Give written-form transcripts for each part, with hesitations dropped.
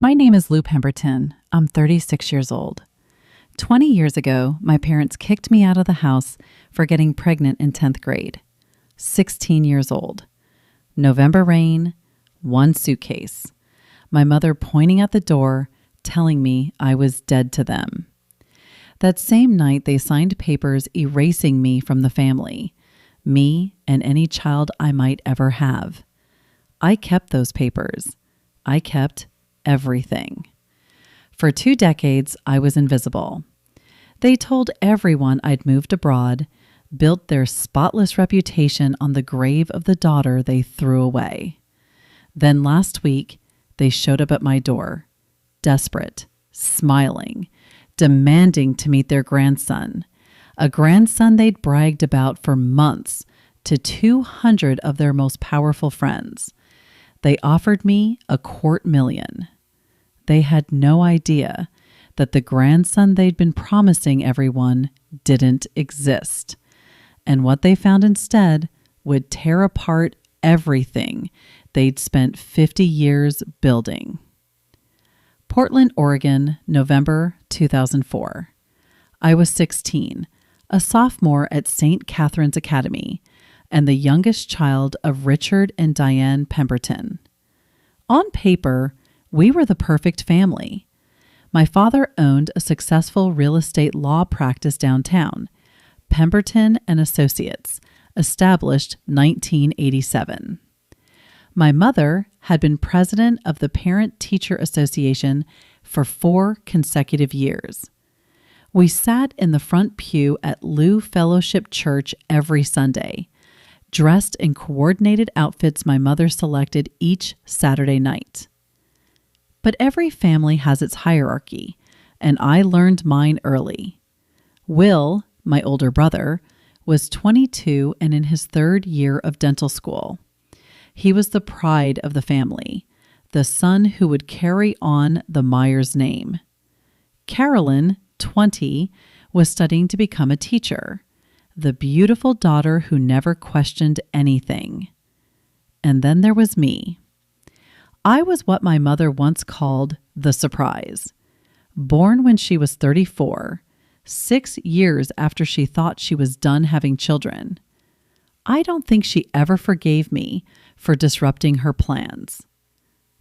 My name is Lou Pemberton. I'm 36 years old. 20 years ago, my parents kicked me out of the house for getting pregnant in 10th grade. 16 years old. November rain, one suitcase. My mother pointing at the door, telling me I was dead to them. That same night, they signed papers erasing me from the family, me and any child I might ever have. I kept those papers. I kept everything. For 2 decades, I was invisible. They told everyone I'd moved abroad, built their spotless reputation on the grave of the daughter they threw away. Then last week, they showed up at my door, desperate, smiling, demanding to meet their grandson, a grandson they'd bragged about for months to 200 of their most powerful friends. They offered me $250,000. They had no idea that the grandson they'd been promising everyone didn't exist. And what they found instead would tear apart everything they'd spent 50 years building. Portland, Oregon, November 2004. I was 16, a sophomore at St. Catherine's Academy, and the youngest child of Richard and Diane Pemberton. On paper, we were the perfect family. My father owned a successful real estate law practice downtown, Pemberton and Associates, established 1987. My mother had been president of the Parent-Teacher Association for 4 consecutive years. We sat in the front pew at Lou Fellowship Church every Sunday, dressed in coordinated outfits my mother selected each Saturday night. But every family has its hierarchy, and I learned mine early. Will, my older brother, was 22 and in his 3rd year of dental school. He was the pride of the family, the son who would carry on the Myers name. Carolyn, 20, was studying to become a teacher, the beautiful daughter who never questioned anything. And then there was me. I was what my mother once called the surprise. Born when she was 34, 6 years after she thought she was done having children. I don't think she ever forgave me for disrupting her plans.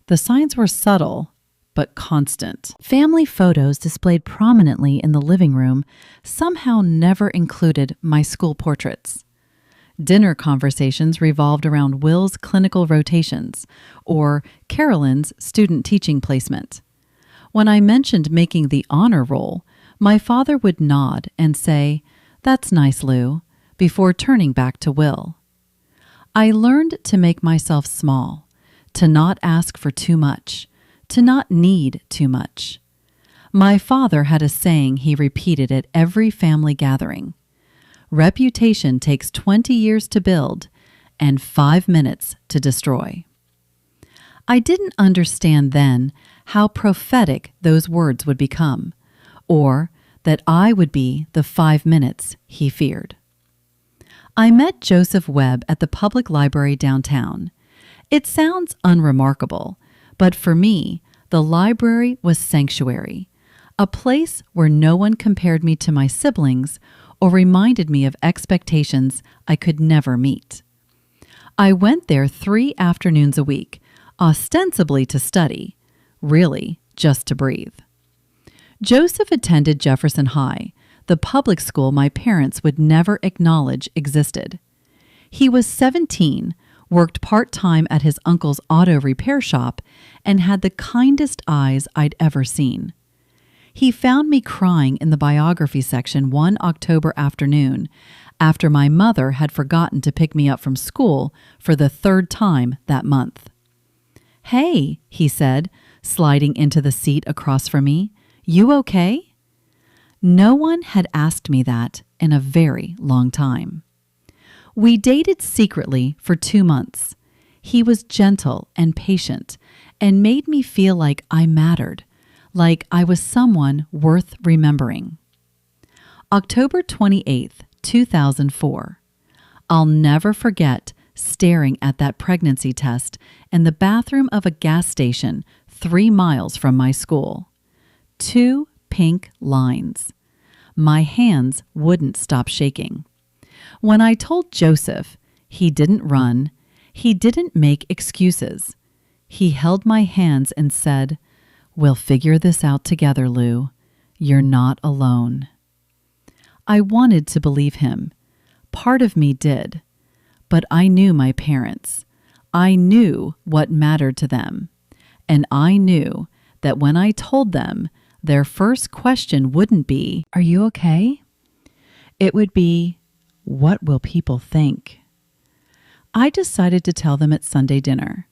The signs were subtle, but constant. Family photos displayed prominently in the living room somehow never included my school portraits. Dinner conversations revolved around Will's clinical rotations or Carolyn's student teaching placement. When I mentioned making the honor roll, my father would nod and say, "That's nice, Lou," before turning back to Will. I learned to make myself small, to not ask for too much, to not need too much. My father had a saying he repeated at every family gathering. Reputation takes 20 years to build and 5 minutes to destroy. I didn't understand then how prophetic those words would become, or that I would be the 5 minutes he feared. I met Joseph Webb at the public library downtown. It sounds unremarkable, but for me, the library was sanctuary, a place where no one compared me to my siblings or reminded me of expectations I could never meet. I went there 3 afternoons a week, ostensibly to study, really just to breathe. Joseph attended Jefferson High, the public school my parents would never acknowledge existed. He was 17, worked part-time at his uncle's auto repair shop, and had the kindest eyes I'd ever seen. He found me crying in the biography section one October afternoon after my mother had forgotten to pick me up from school for the 3rd time that month. "Hey," he said, sliding into the seat across from me, "you okay?" No one had asked me that in a very long time. We dated secretly for 2 months. He was gentle and patient and made me feel like I mattered, like I was someone worth remembering. October 28th, 2004. I'll never forget staring at that pregnancy test in the bathroom of a gas station 3 miles from my school. 2 pink lines. My hands wouldn't stop shaking. When I told Joseph, he didn't run. He didn't make excuses. He held my hands and said, "We'll figure this out together, Lou. You're not alone." I wanted to believe him. Part of me did. But I knew my parents. I knew what mattered to them. And I knew that when I told them, their first question wouldn't be, "Are you okay?" It would be, "What will people think?" I decided to tell them at Sunday dinner.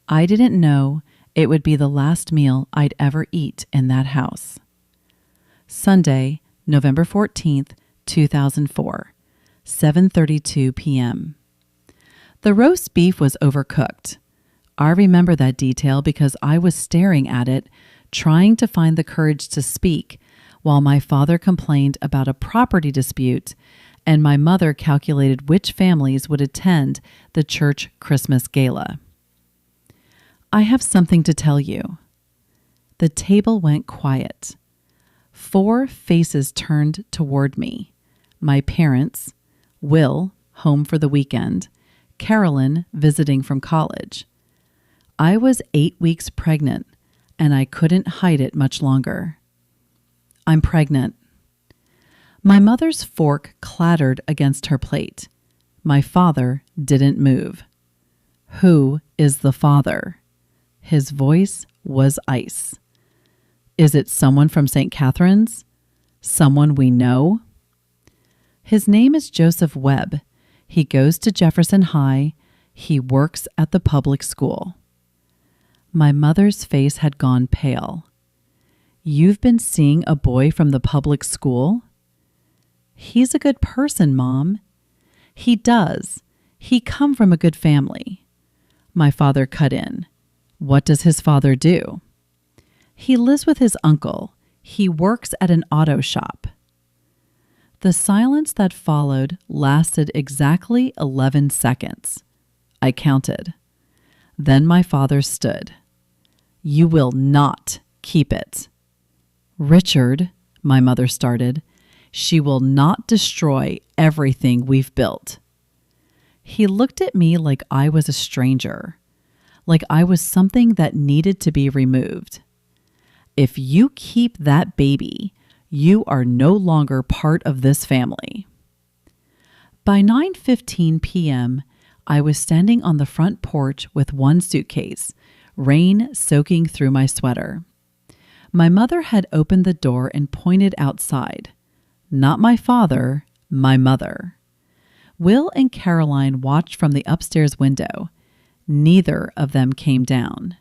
I didn't know it would be the last meal I'd ever eat in that house. Sunday, November 14th, 2004, 7:32 p.m. The roast beef was overcooked. I remember that detail because I was staring at it, trying to find the courage to speak, while my father complained about a property dispute and my mother calculated which families would attend the church Christmas gala. I have something to tell you. The table went quiet. 4 faces turned toward me. My parents, Will, home for the weekend, Carolyn, visiting from college. I was 8 weeks pregnant, and I couldn't hide it much longer. "I'm pregnant." My mother's fork clattered against her plate. My father didn't move. "Who is the father?" His voice was ice. "Is it someone from St. Catherine's? Someone we know?" "His name is Joseph Webb. He goes to Jefferson High. He works at the public school." My mother's face had gone pale. "You've been seeing a boy from the public school?" "He's a good person, Mom." "He does. He come from a good family." My father cut in. "What does his father do?" "He lives with his uncle. He works at an auto shop." The silence that followed lasted exactly 11 seconds. I counted. Then my father stood. "You will not keep it." "Richard," my mother started, "she will not destroy everything we've built." He looked at me like I was a stranger, like I was something that needed to be removed. "If you keep that baby, you are no longer part of this family." By 9:15 p.m., I was standing on the front porch with one suitcase, rain soaking through my sweater. My mother had opened the door and pointed outside. Not my father, my mother. Will and Caroline watched from the upstairs window. Neither of them came down.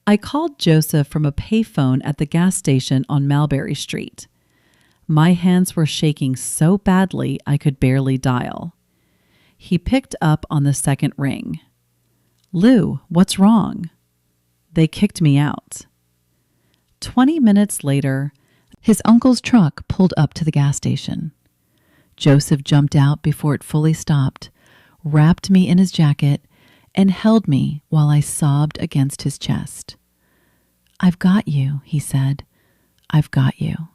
I called Joseph from a payphone at the gas station on Mulberry Street. My hands were shaking so badly I could barely dial. He picked up on the second ring. "Lou, what's wrong?" "They kicked me out." 20 minutes later, his uncle's truck pulled up to the gas station. Joseph jumped out before it fully stopped, wrapped me in his jacket, and held me while I sobbed against his chest. "I've got you," he said. "I've got you."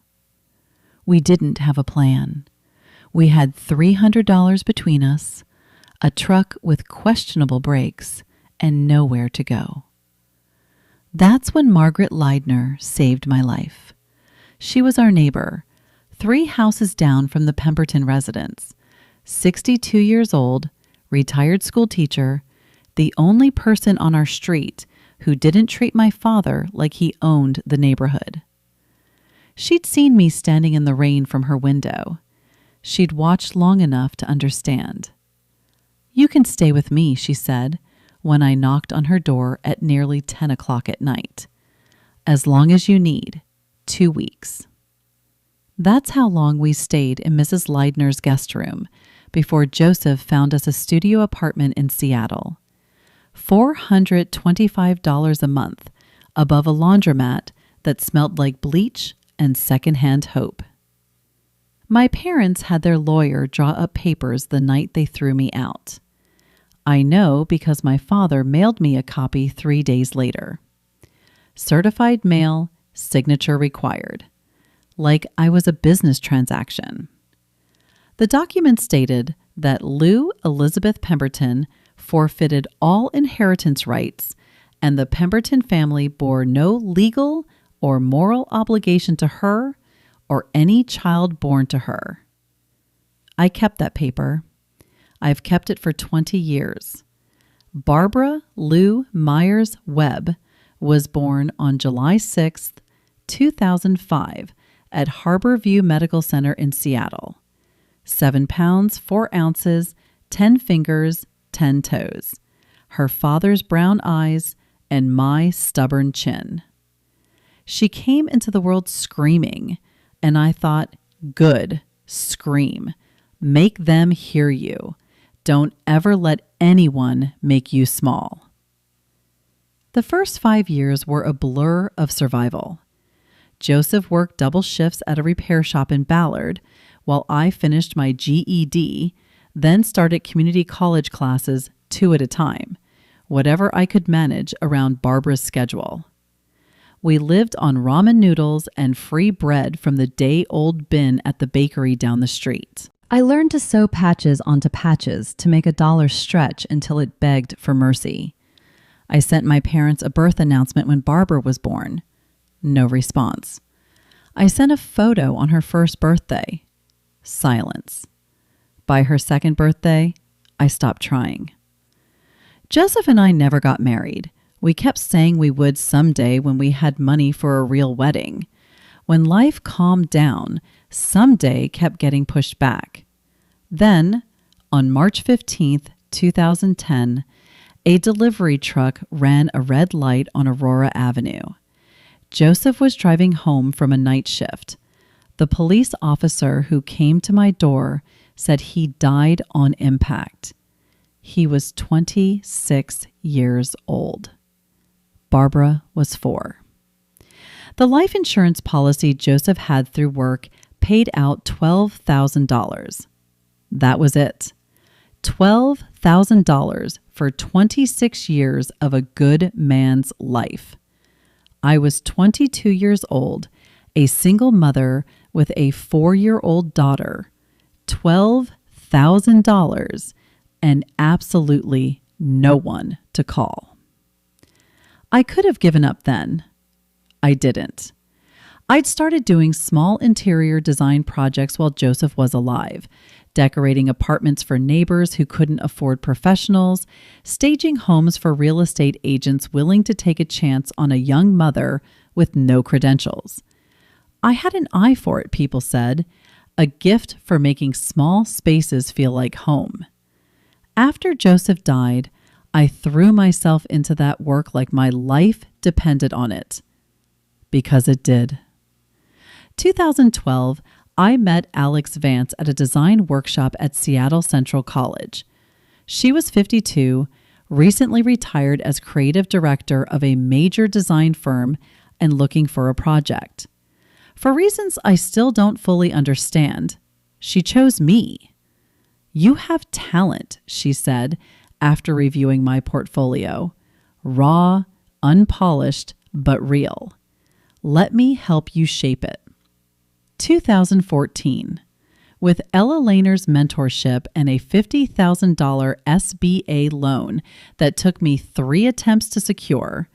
We didn't have a plan. We had $300 between us, a truck with questionable brakes, and nowhere to go. That's when Margaret Leidner saved my life. She was our neighbor, 3 houses down from the Pemberton residence, 62 years old, retired school teacher, the only person on our street who didn't treat my father like he owned the neighborhood. She'd seen me standing in the rain from her window. She'd watched long enough to understand. "You can stay with me," she said, when I knocked on her door at nearly 10 o'clock at night. "As long as you need, 2 weeks." That's how long we stayed in Mrs. Leidner's guest room before Joseph found us a studio apartment in Seattle. $425 a month, above a laundromat that smelled like bleach and secondhand hope. My parents had their lawyer draw up papers the night they threw me out. I know because my father mailed me a copy 3 days later. certified mail, signature required. Like I was a business transaction. The document stated that Lou Elizabeth Pemberton forfeited all inheritance rights, and the Pemberton family bore no legal or moral obligation to her or any child born to her. I kept that paper. I've kept it for 20 years. Barbara Lou Myers Webb was born on July 6, 2005, at Harborview Medical Center in Seattle. 7 pounds, 4 ounces, 10 fingers, 10 toes. Her father's brown eyes and my stubborn chin. She came into the world screaming, and I thought, good, scream. Make them hear you. Don't ever let anyone make you small. The first 5 years were a blur of survival. Joseph worked double shifts at a repair shop in Ballard while I finished my GED, then started community college classes 2 at a time, whatever I could manage around Barbara's schedule. We lived on ramen noodles and free bread from the day-old bin at the bakery down the street. I learned to sew patches onto patches to make $1 stretch until it begged for mercy. I sent my parents a birth announcement when Barbara was born. No response. I sent a photo on her first birthday. Silence. By her second birthday, I stopped trying. Joseph and I never got married. We kept saying we would someday when we had money for a real wedding. When life calmed down, someday kept getting pushed back. Then, on March 15th, 2010, a delivery truck ran a red light on Aurora Avenue. Joseph was driving home from a night shift. The police officer who came to my door said he died on impact. He was 26 years old. Barbara was 4. The life insurance policy Joseph had through work paid out $12,000. That was it. $12,000 for 26 years of a good man's life. I was 22 years old, a single mother with a 4-year-old daughter, $12,000, and absolutely no one to call. I could have given up then. I didn't. I'd started doing small interior design projects while Joseph was alive, decorating apartments for neighbors who couldn't afford professionals, staging homes for real estate agents willing to take a chance on a young mother with no credentials. I had an eye for it, people said, a gift for making small spaces feel like home. After Joseph died, I threw myself into that work like my life depended on it. Because it did. 2012, I met Alex Vance at a design workshop at Seattle Central College. She was 52, recently retired as creative director of a major design firm and looking for a project. For reasons I still don't fully understand, she chose me. You have talent, she said after reviewing my portfolio. Raw, unpolished, but real. Let me help you shape it. 2014. With Ella Lehner's mentorship and a $50,000 SBA loan that took me 3 attempts to secure,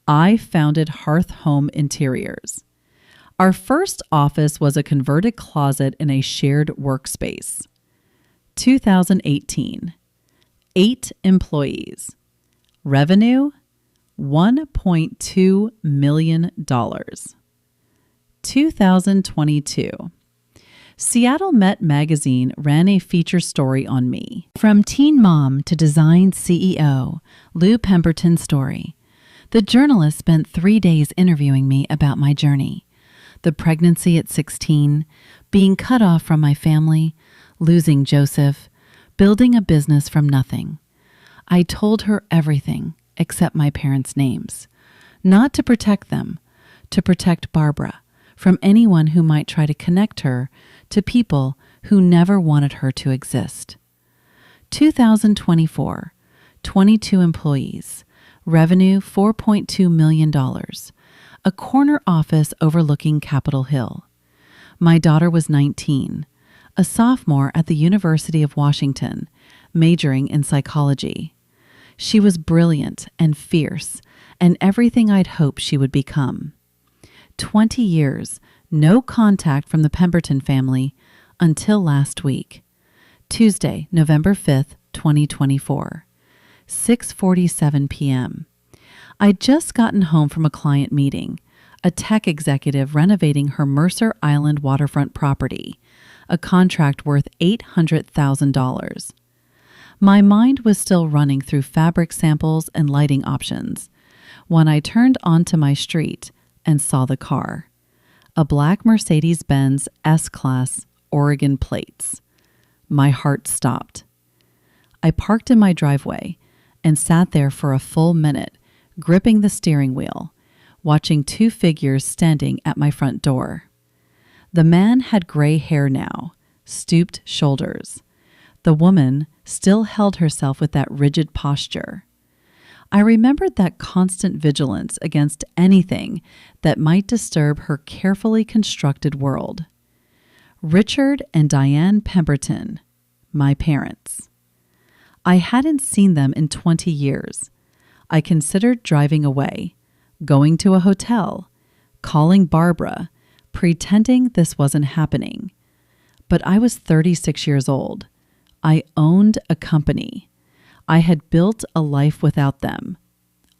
I founded Hearth Home Interiors. Our first office was a converted closet in a shared workspace. 2018. 8 employees. Revenue, $1.2 million. 2022. Seattle Met Magazine ran a feature story on me. From teen mom to design CEO, Lou Pemberton's story. The journalist spent 3 days interviewing me about my journey. The pregnancy at 16, being cut off from my family, losing Joseph, building a business from nothing. I told her everything except my parents' names. Not to protect them, to protect Barbara from anyone who might try to connect her to people who never wanted her to exist. 2024, 22 employees, revenue $4.2 million, a corner office overlooking Capitol Hill. My daughter was 19, a sophomore at the University of Washington, majoring in psychology. She was brilliant and fierce, and everything I'd hoped she would become. 20 years, no contact from the Pemberton family until last week. Tuesday, November 5th, 2024, 6:47 p.m. I'd just gotten home from a client meeting, a tech executive renovating her Mercer Island waterfront property, a contract worth $800,000. My mind was still running through fabric samples and lighting options when I turned onto my street and saw the car, a black Mercedes-Benz S-Class Oregon plates. My heart stopped. I parked in my driveway and sat there for a full minute, gripping the steering wheel, watching two figures standing at my front door. The man had gray hair now, stooped shoulders. The woman still held herself with that rigid posture. I remembered that constant vigilance against anything that might disturb her carefully constructed world. Richard and Diane Pemberton, my parents. I hadn't seen them in 20 years. I considered driving away, going to a hotel, calling Barbara, pretending this wasn't happening. But I was 36 years old. I owned a company. I had built a life without them.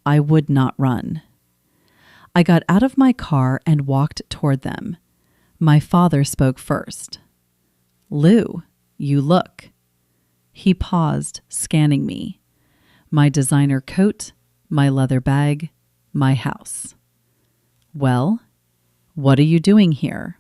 I would not run. I got out of my car and walked toward them. My father spoke first. "Lou, you look." He paused, scanning me. My designer coat, my leather bag, my house. "Well, what are you doing here?"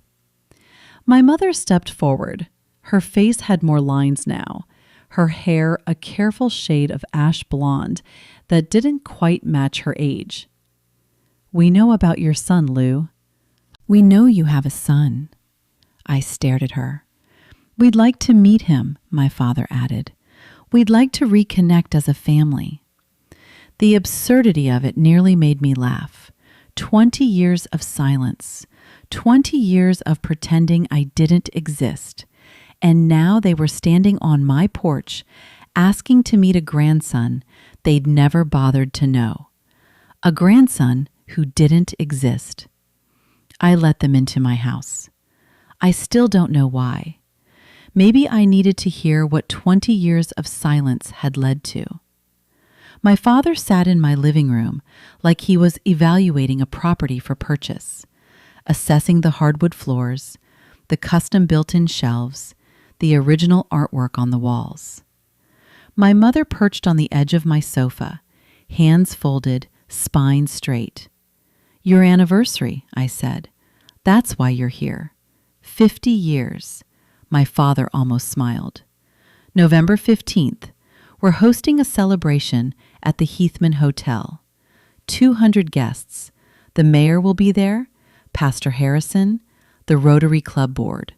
My mother stepped forward. Her face had more lines now, her hair a careful shade of ash blonde that didn't quite match her age. "We know about your son, Lou." "We know you have a son." I stared at her. "We'd like to meet him," my father added. "We'd like to reconnect as a family." The absurdity of it nearly made me laugh. 20 years of silence, 20 years of pretending I didn't exist. And now they were standing on my porch, asking to meet a grandson they'd never bothered to know. A grandson who didn't exist. I let them into my house. I still don't know why. Maybe I needed to hear what 20 years of silence had led to. My father sat in my living room like he was evaluating a property for purchase, assessing the hardwood floors, the custom built-in shelves, the original artwork on the walls. My mother perched on the edge of my sofa, hands folded, spine straight. "Your anniversary," I said. "That's why you're here. 50 years. My father almost smiled. "November 15th. We're hosting a celebration at the Heathman Hotel. 200 guests. The mayor will be there, Pastor Harrison, the Rotary Club board."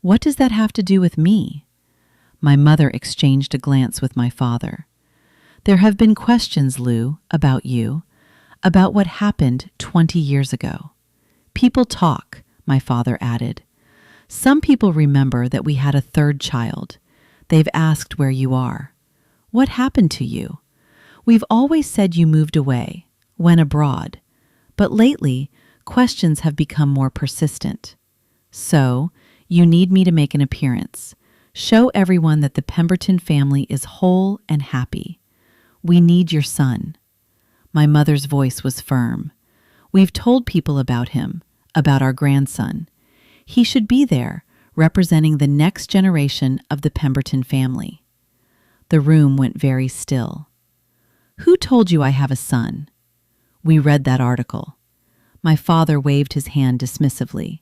"What does that have to do with me?" My mother exchanged a glance with my father. "There have been questions, Lou, about you, about what happened 20 years ago. People talk," my father added. "Some people remember that we had a third child. They've asked where you are. What happened to you? We've always said you moved away, went abroad, but lately questions have become more persistent. So, you need me to make an appearance. Show everyone that the Pemberton family is whole and happy. We need your son." My mother's voice was firm. "We've told people about him, about our grandson. He should be there, representing the next generation of the Pemberton family." The room went very still. "Who told you I have a son?" "We read that article." My father waved his hand dismissively.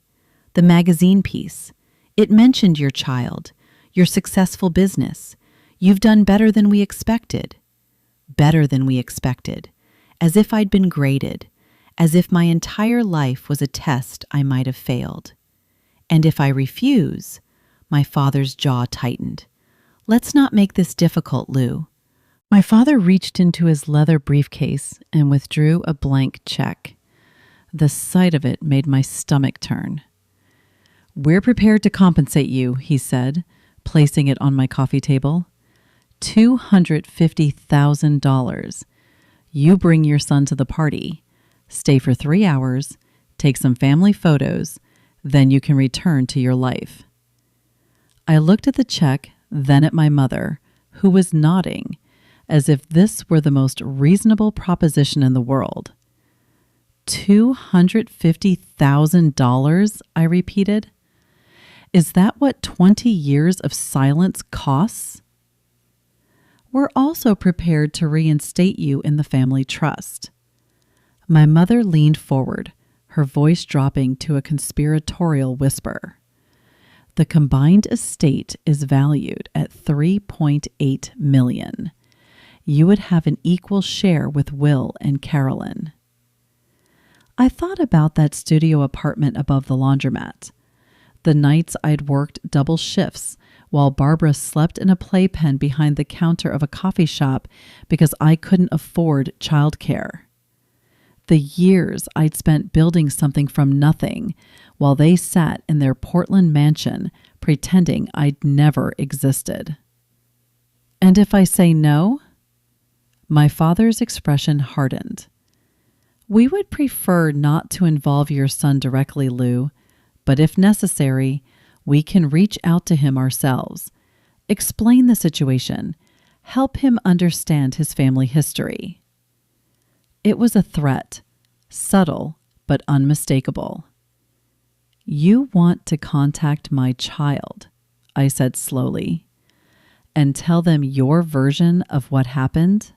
"The magazine piece. It mentioned your child, your successful business. You've done better than we expected." Better than we expected. As if I'd been graded. As if my entire life was a test I might have failed. "And if I refuse," my father's jaw tightened. "Let's not make this difficult, Lou." My father reached into his leather briefcase and withdrew a blank check. The sight of it made my stomach turn. "We're prepared to compensate you," he said, placing it on my coffee table. $250,000. You bring your son to the party, stay for 3 hours, take some family photos, then you can return to your life. I looked at the check, then at my mother, who was nodding, as if this were the most reasonable proposition in the world. $250,000, I repeated. Is that what 20 years of silence costs? We're also prepared to reinstate you in the family trust. My mother leaned forward, her voice dropping to a conspiratorial whisper. The combined estate is valued at $3.8 million. You would have an equal share with Will and Carolyn. I thought about that studio apartment above the laundromat. The nights I'd worked double shifts while Barbara slept in a playpen behind the counter of a coffee shop because I couldn't afford childcare. The years I'd spent building something from nothing while they sat in their Portland mansion pretending I'd never existed. And if I say no? My father's expression hardened. We would prefer not to involve your son directly, Lou, but if necessary, we can reach out to him ourselves, explain the situation, help him understand his family history. It was a threat, subtle but unmistakable. You want to contact my child, I said slowly, and tell them your version of what happened?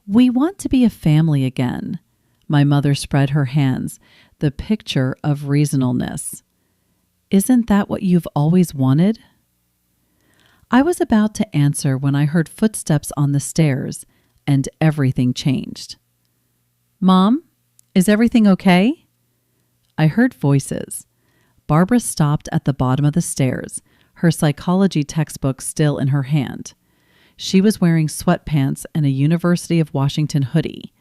We want to be a family again. My mother spread her hands, the picture of reasonableness. Isn't that what you've always wanted? I was about to answer when I heard footsteps on the stairs, and everything changed. Mom, is everything okay? I heard voices. Barbara stopped at the bottom of the stairs, her psychology textbook still in her hand. She was wearing sweatpants and a University of Washington hoodie,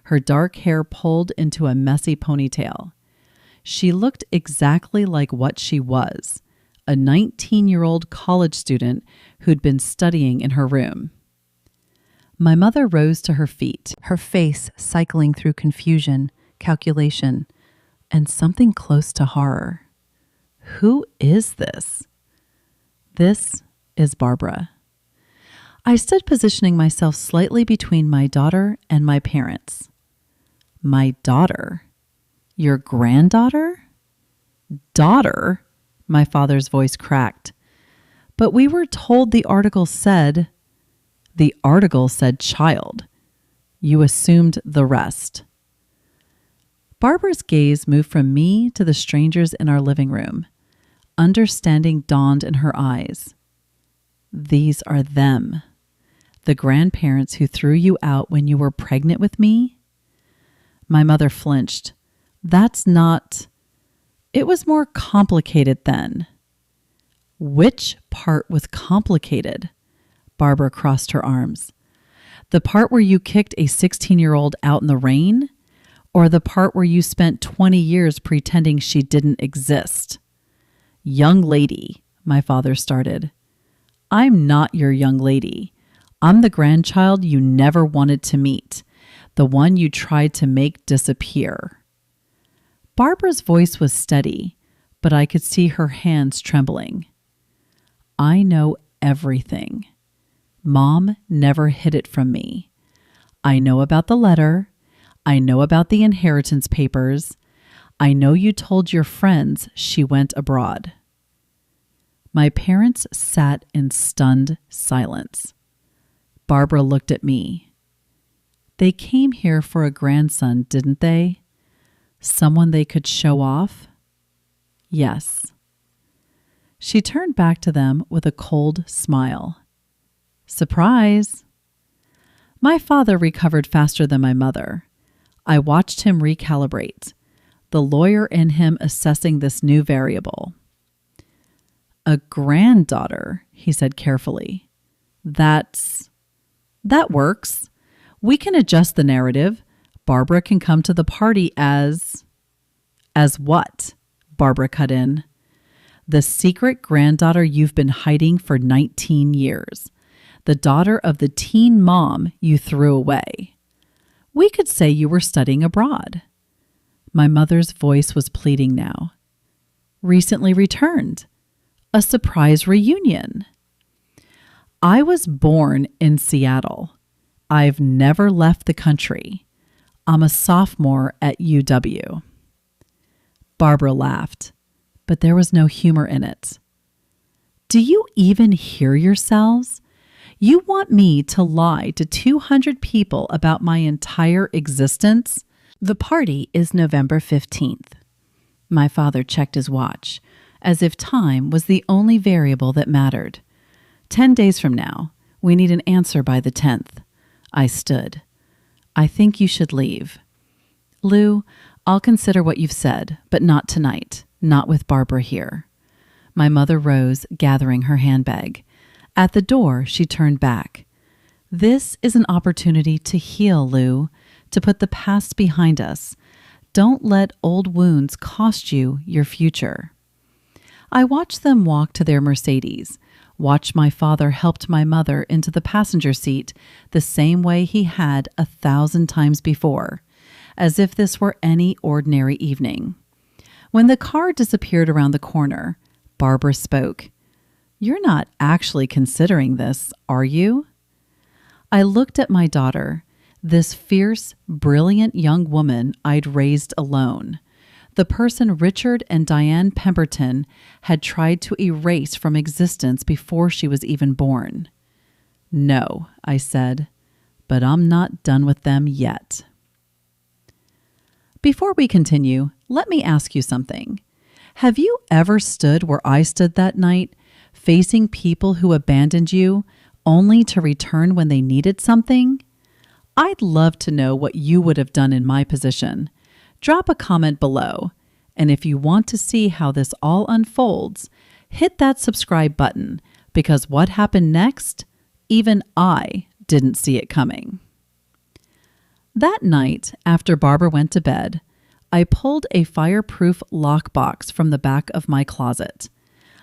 her dark hair pulled into a messy ponytail. She looked exactly like what she was, a 19-year-old college student who'd been studying in her room. My mother rose to her feet, her face cycling through confusion, calculation, and something close to horror. Who is this? This is Barbara. I stood positioning myself slightly between my daughter and my parents. My daughter? Your granddaughter? Daughter? My father's voice cracked. But we were told the article said child. You assumed the rest. Barbara's gaze moved from me to the strangers in our living room. Understanding dawned in her eyes. These are them. The grandparents who threw you out when you were pregnant with me? My mother flinched. That's not... It was more complicated then. Which part was complicated? Barbara crossed her arms. The part where you kicked a 16-year-old out in the rain? Or the part where you spent 20 years pretending she didn't exist? Young lady, my father started. I'm not your young lady. I'm the grandchild you never wanted to meet, the one you tried to make disappear. Barbara's voice was steady, but I could see her hands trembling. I know everything. Mom never hid it from me. I know about the letter. I know about the inheritance papers. I know you told your friends she went abroad. My parents sat in stunned silence. Barbara looked at me. They came here for a grandson, didn't they? Someone they could show off? Yes. She turned back to them with a cold smile. Surprise! My father recovered faster than my mother. I watched him recalibrate, the lawyer in him assessing this new variable. A granddaughter, he said carefully. That works. We can adjust the narrative. Barbara can come to the party as... As what? Barbara cut in. The secret granddaughter you've been hiding for 19 years. The daughter of the teen mom you threw away. We could say you were studying abroad. My mother's voice was pleading now. Recently returned. A surprise reunion. I was born in Seattle. I've never left the country. I'm a sophomore at UW. Barbara laughed, but there was no humor in it. Do you even hear yourselves? You want me to lie to 200 people about my entire existence? The party is November 15th. My father checked his watch, as if time was the only variable that mattered. 10 days from now, we need an answer by the 10th. I stood. I think you should leave. Lou, I'll consider what you've said, but not tonight, not with Barbara here. My mother rose, gathering her handbag. At the door, she turned back. This is an opportunity to heal, Lou, to put the past behind us. Don't let old wounds cost you your future. I watched them walk to their Mercedes, watched my father helped my mother into the passenger seat the same way he had 1,000 times before, as if this were any ordinary evening. When the car disappeared around the corner, Barbara spoke. You're not actually considering this, are you? I looked at my daughter, this fierce, brilliant young woman I'd raised alone, the person Richard and Diane Pemberton had tried to erase from existence before she was even born. No, I said, but I'm not done with them yet. Before we continue, let me ask you something. Have you ever stood where I stood that night, facing people who abandoned you only to return when they needed something? I'd love to know what you would have done in my position. Drop a comment below, and if you want to see how this all unfolds, hit that subscribe button, because what happened next, even I didn't see it coming. That night, after Barbara went to bed, I pulled a fireproof lockbox from the back of my closet.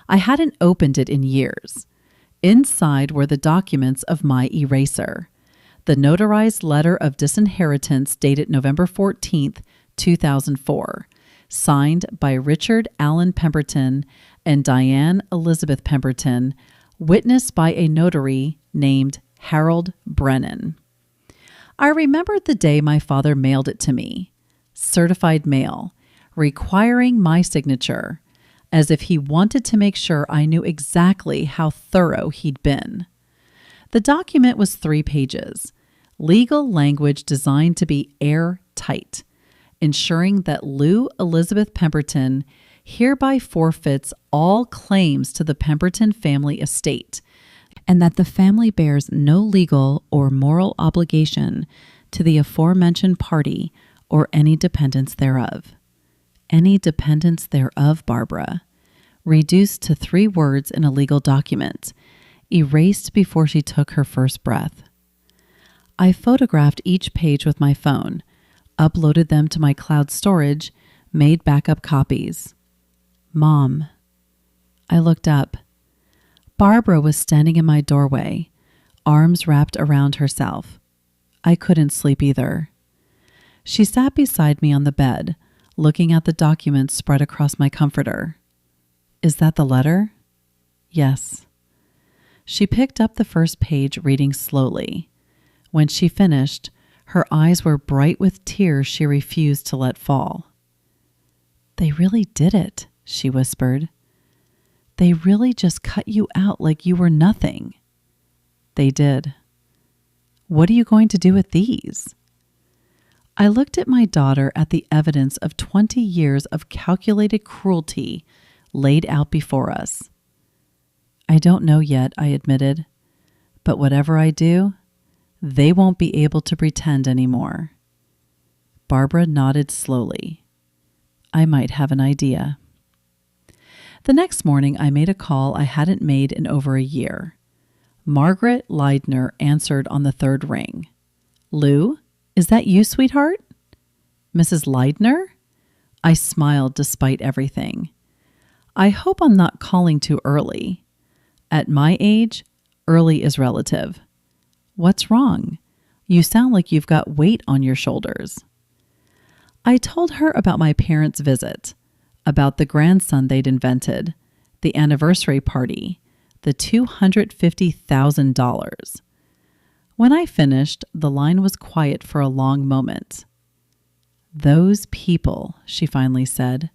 I hadn't opened it in years. Inside were the documents of my eraser. The notarized letter of disinheritance dated November 14th, 2004, signed by Richard Allen Pemberton and Diane Elizabeth Pemberton, witnessed by a notary named Harold Brennan. I remembered the day my father mailed it to me, certified mail, requiring my signature, as if he wanted to make sure I knew exactly how thorough he'd been. The document was 3 pages, legal language designed to be airtight, ensuring that Lou Elizabeth Pemberton hereby forfeits all claims to the Pemberton family estate, and that the family bears no legal or moral obligation to the aforementioned party or any dependents thereof. Any dependents thereof, Barbara, reduced to 3 words in a legal document, erased before she took her first breath. I photographed each page with my phone, uploaded them to my cloud storage, made backup copies. Mom. I looked up. Barbara was standing in my doorway, arms wrapped around herself. I couldn't sleep either. She sat beside me on the bed, looking at the documents spread across my comforter. Is that the letter? Yes. She picked up the first page, reading slowly. When she finished, her eyes were bright with tears she refused to let fall. They really did it, she whispered. They really just cut you out like you were nothing. They did. What are you going to do with these? I looked at my daughter at the evidence of 20 years of calculated cruelty laid out before us. I don't know yet, I admitted, but whatever I do, they won't be able to pretend anymore. Barbara nodded slowly. I might have an idea. The next morning, I made a call I hadn't made in over a year. Margaret Leidner answered on the 3rd ring. Lou, is that you, sweetheart? Mrs. Leidner? I smiled despite everything. I hope I'm not calling too early. At my age, early is relative. What's wrong? You sound like you've got weight on your shoulders. I told her about my parents' visit, about the grandson they'd invented, the anniversary party, the $250,000. When I finished, the line was quiet for a long moment. Those people, she finally said.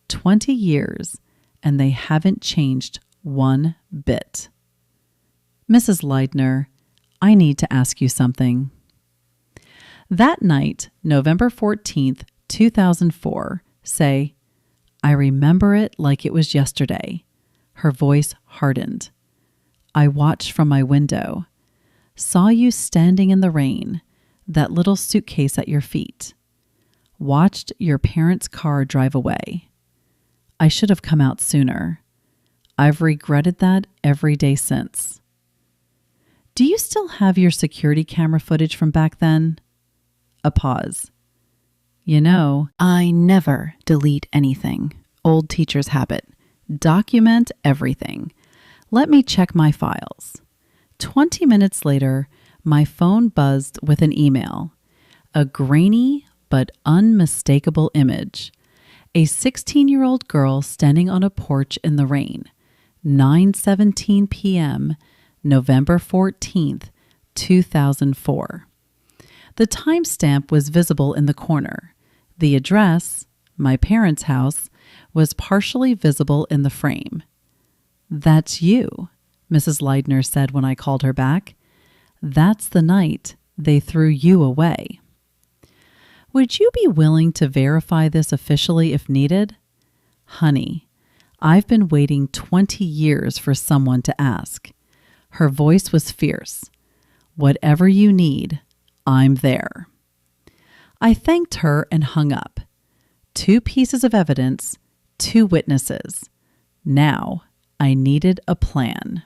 20 years, and they haven't changed one bit. Mrs. Leidner, I need to ask you something. That night, November 14th, 2004, say, I remember it like it was yesterday. Her voice hardened. I watched from my window, saw you standing in the rain, that little suitcase at your feet. Watched your parents' car drive away. I should have come out sooner. I've regretted that every day since. Do you still have your security camera footage from back then? A pause. You know, I never delete anything. Old teacher's habit. Document everything. Let me check my files. 20 minutes later, my phone buzzed with an email. A grainy but unmistakable image. A 16-year-old girl standing on a porch in the rain. 9:17 p.m., November 14th, 2004. The timestamp was visible in the corner. The address, my parents' house, was partially visible in the frame. That's you, Mrs. Leidner said when I called her back. That's the night they threw you away. Would you be willing to verify this officially if needed? Honey, I've been waiting 20 years for someone to ask. Her voice was fierce. Whatever you need, I'm there. I thanked her and hung up. 2 pieces of evidence, 2 witnesses. Now I needed a plan.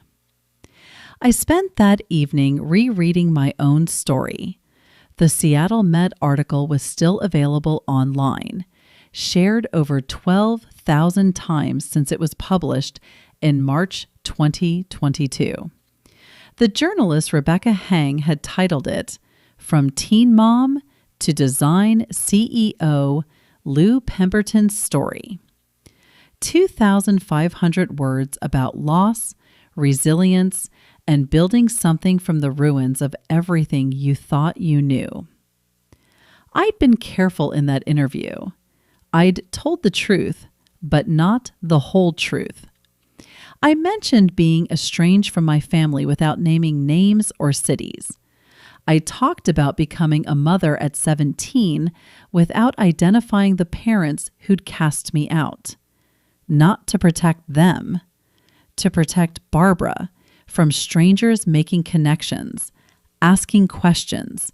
I spent that evening rereading my own story. The Seattle Met article was still available online, shared over 12,000 times since it was published in March 2022. The journalist Rebecca Hang had titled it, From Teen Mom to Design CEO Lou Pemberton's Story. 2,500 words about loss, resilience, and building something from the ruins of everything you thought you knew. I'd been careful in that interview. I'd told the truth, but not the whole truth. I mentioned being estranged from my family without naming names or cities. I talked about becoming a mother at 17 without identifying the parents who'd cast me out. Not to protect them, to protect Barbara from strangers making connections, asking questions,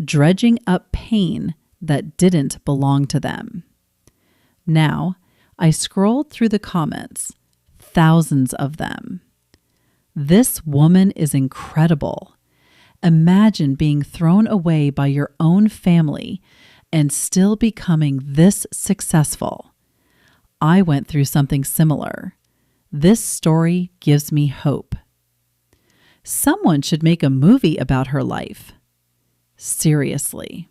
dredging up pain that didn't belong to them. Now, I scrolled through the comments, thousands of them. This woman is incredible. Imagine being thrown away by your own family and still becoming this successful. I went through something similar. This story gives me hope. Someone should make a movie about her life. Seriously.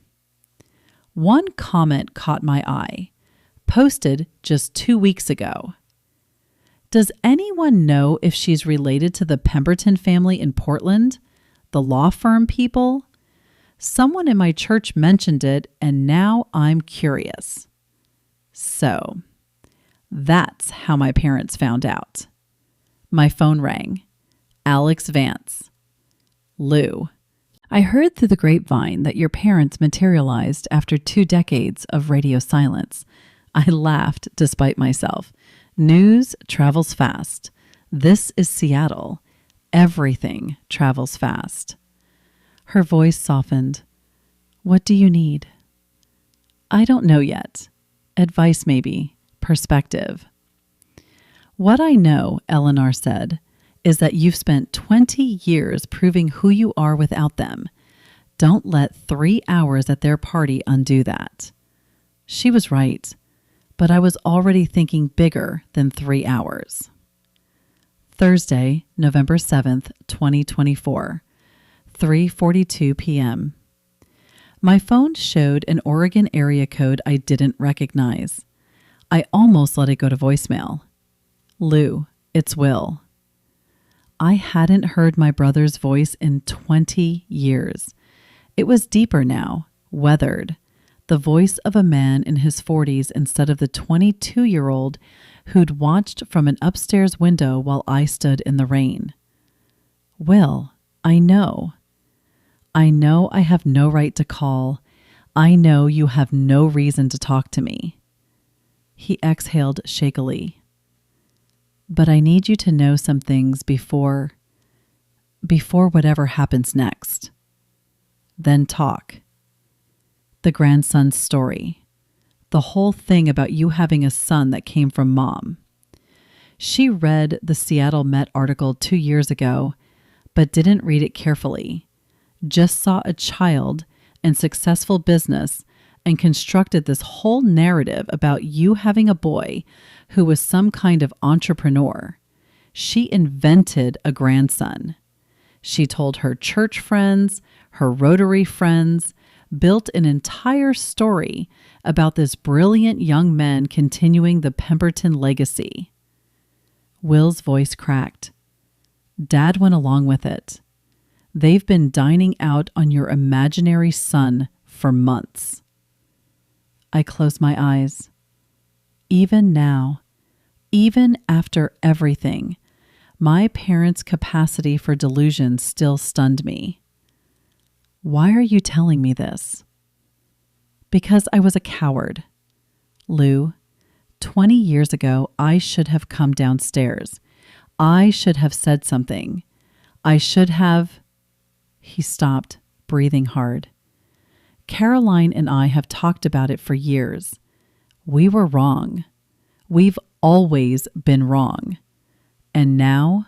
One comment caught my eye, posted just 2 weeks ago. Does anyone know if she's related to the Pemberton family in Portland? The law firm people? Someone in my church mentioned it, and now I'm curious. So, that's how my parents found out. My phone rang. Alex Vance. Lou, I heard through the grapevine that your parents materialized after 2 decades of radio silence. I laughed despite myself. News travels fast. This is Seattle. Everything travels fast. Her voice softened. What do you need? I don't know yet. Advice maybe. Perspective. What I know, Eleanor said, is that you've spent 20 years proving who you are without them. Don't let 3 hours at their party undo that. She was right, but I was already thinking bigger than 3 hours. Thursday, November 7th, 2024, 3:42 p.m. My phone showed an Oregon area code I didn't recognize. I almost let it go to voicemail. Lou, it's Will. I hadn't heard my brother's voice in 20 years. It was deeper now, weathered, the voice of a man in his 40s instead of the 22-year-old who'd watched from an upstairs window while I stood in the rain. Will, I know. I know I have no right to call. I know you have no reason to talk to me. He exhaled shakily. But I need you to know some things before whatever happens next. Then talk. The grandson's story. The whole thing about you having a son that came from mom. She read the Seattle Met article 2 years ago, but didn't read it carefully. Just saw a child and successful business and constructed this whole narrative about you having a boy who was some kind of entrepreneur. She invented a grandson. She told her church friends, her Rotary friends, built an entire story about this brilliant young man continuing the Pemberton legacy. Will's voice cracked. Dad went along with it. They've been dining out on your imaginary son for months. I closed my eyes. Even now, even after everything, my parents' capacity for delusion still stunned me. Why are you telling me this? Because I was a coward. Lou, 20 years ago, I should have come downstairs. I should have said something. I should have... He stopped, breathing hard. Caroline and I have talked about it for years. We were wrong. We've always been wrong. And now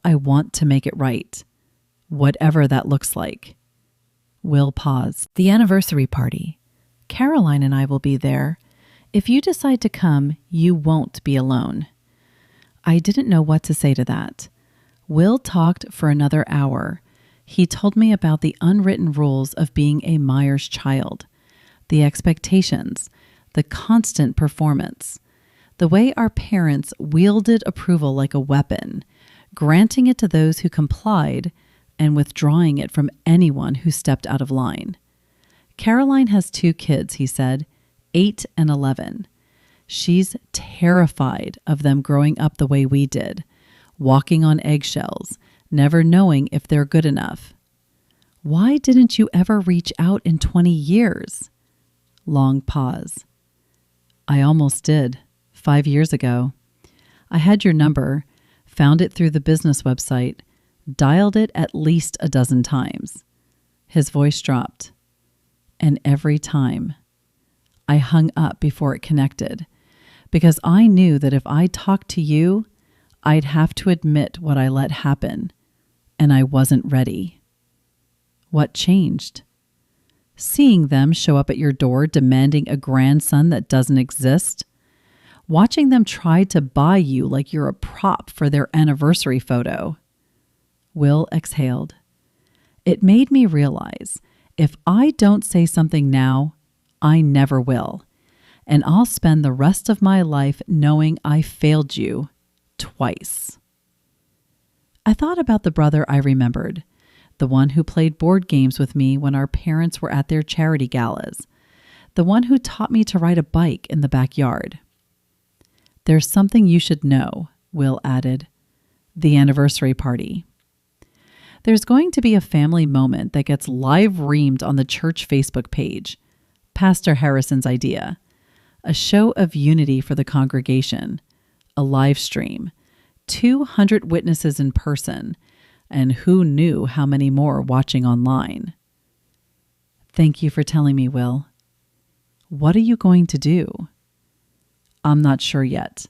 I want to make it right. Whatever that looks like. Will paused. The anniversary party. Caroline and I will be there. If you decide to come, you won't be alone. I didn't know what to say to that. Will talked for another hour. He told me about the unwritten rules of being a Myers child, the expectations, the constant performance, the way our parents wielded approval like a weapon, granting it to those who complied and withdrawing it from anyone who stepped out of line. Caroline has 2 kids, he said, 8 and 11. She's terrified of them growing up the way we did, walking on eggshells, never knowing if they're good enough. Why didn't you ever reach out in 20 years? Long pause. I almost did, 5 years ago. I had your number, found it through the business website, dialed it at least a dozen times. His voice dropped. And every time, I hung up before it connected, because I knew that if I talked to you, I'd have to admit what I let happen, and I wasn't ready. What changed? Seeing them show up at your door demanding a grandson that doesn't exist? Watching them try to buy you like you're a prop for their anniversary photo? Will exhaled. It made me realize if I don't say something now, I never will, and I'll spend the rest of my life knowing I failed you twice. I thought about the brother I remembered, the one who played board games with me when our parents were at their charity galas, the one who taught me to ride a bike in the backyard. There's something you should know, Will added. The anniversary party. There's going to be a family moment that gets live-reamed on the church Facebook page. Pastor Harrison's idea. A show of unity for the congregation. A live stream. 200 witnesses in person. And who knew how many more watching online. Thank you for telling me, Will. What are you going to do? I'm not sure yet,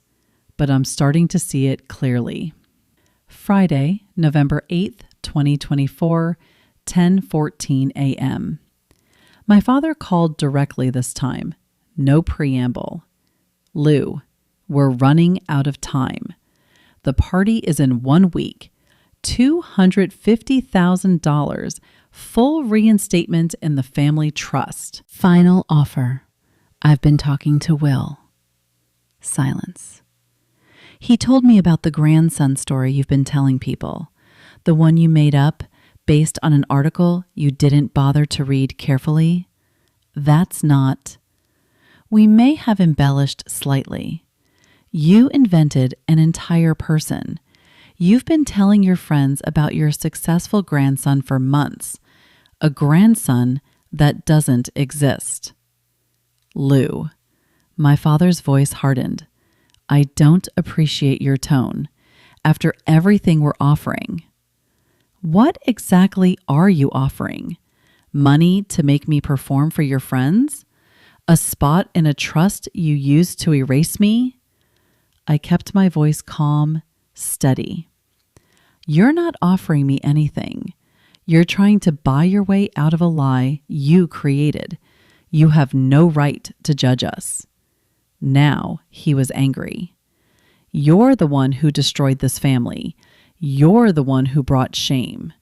but I'm starting to see it clearly. Friday, November 8th, 2024, 10:14 a.m. My father called directly this time. No preamble. Lou, we're running out of time. The party is in 1 week. $250,000, full reinstatement in the family trust. Final offer. I've been talking to Will. Silence. He told me about the grandson story you've been telling people, the one you made up based on an article you didn't bother to read carefully. That's not. We may have embellished slightly. You invented an entire person. You've been telling your friends about your successful grandson for months, a grandson that doesn't exist. Lou. My father's voice hardened. I don't appreciate your tone. After everything we're offering. What exactly are you offering? Money to make me perform for your friends? A spot in a trust you used to erase me? I kept my voice calm, steady. You're not offering me anything. You're trying to buy your way out of a lie you created. You have no right to judge us. Now he was angry. You're the one who destroyed this family. You're the one who brought shame.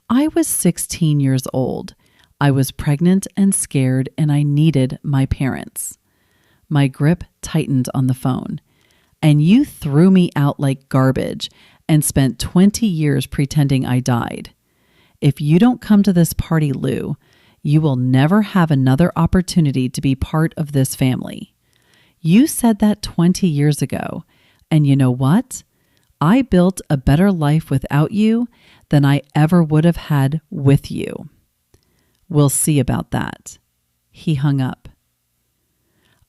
I was 16 years old. I was pregnant and scared, and I needed my parents. My grip tightened on the phone. And you threw me out like garbage and spent 20 years pretending I died. If you don't come to this party, Lou, you will never have another opportunity to be part of this family. You said that 20 years ago, and you know what? I built a better life without you than I ever would have had with you. We'll see about that. He hung up.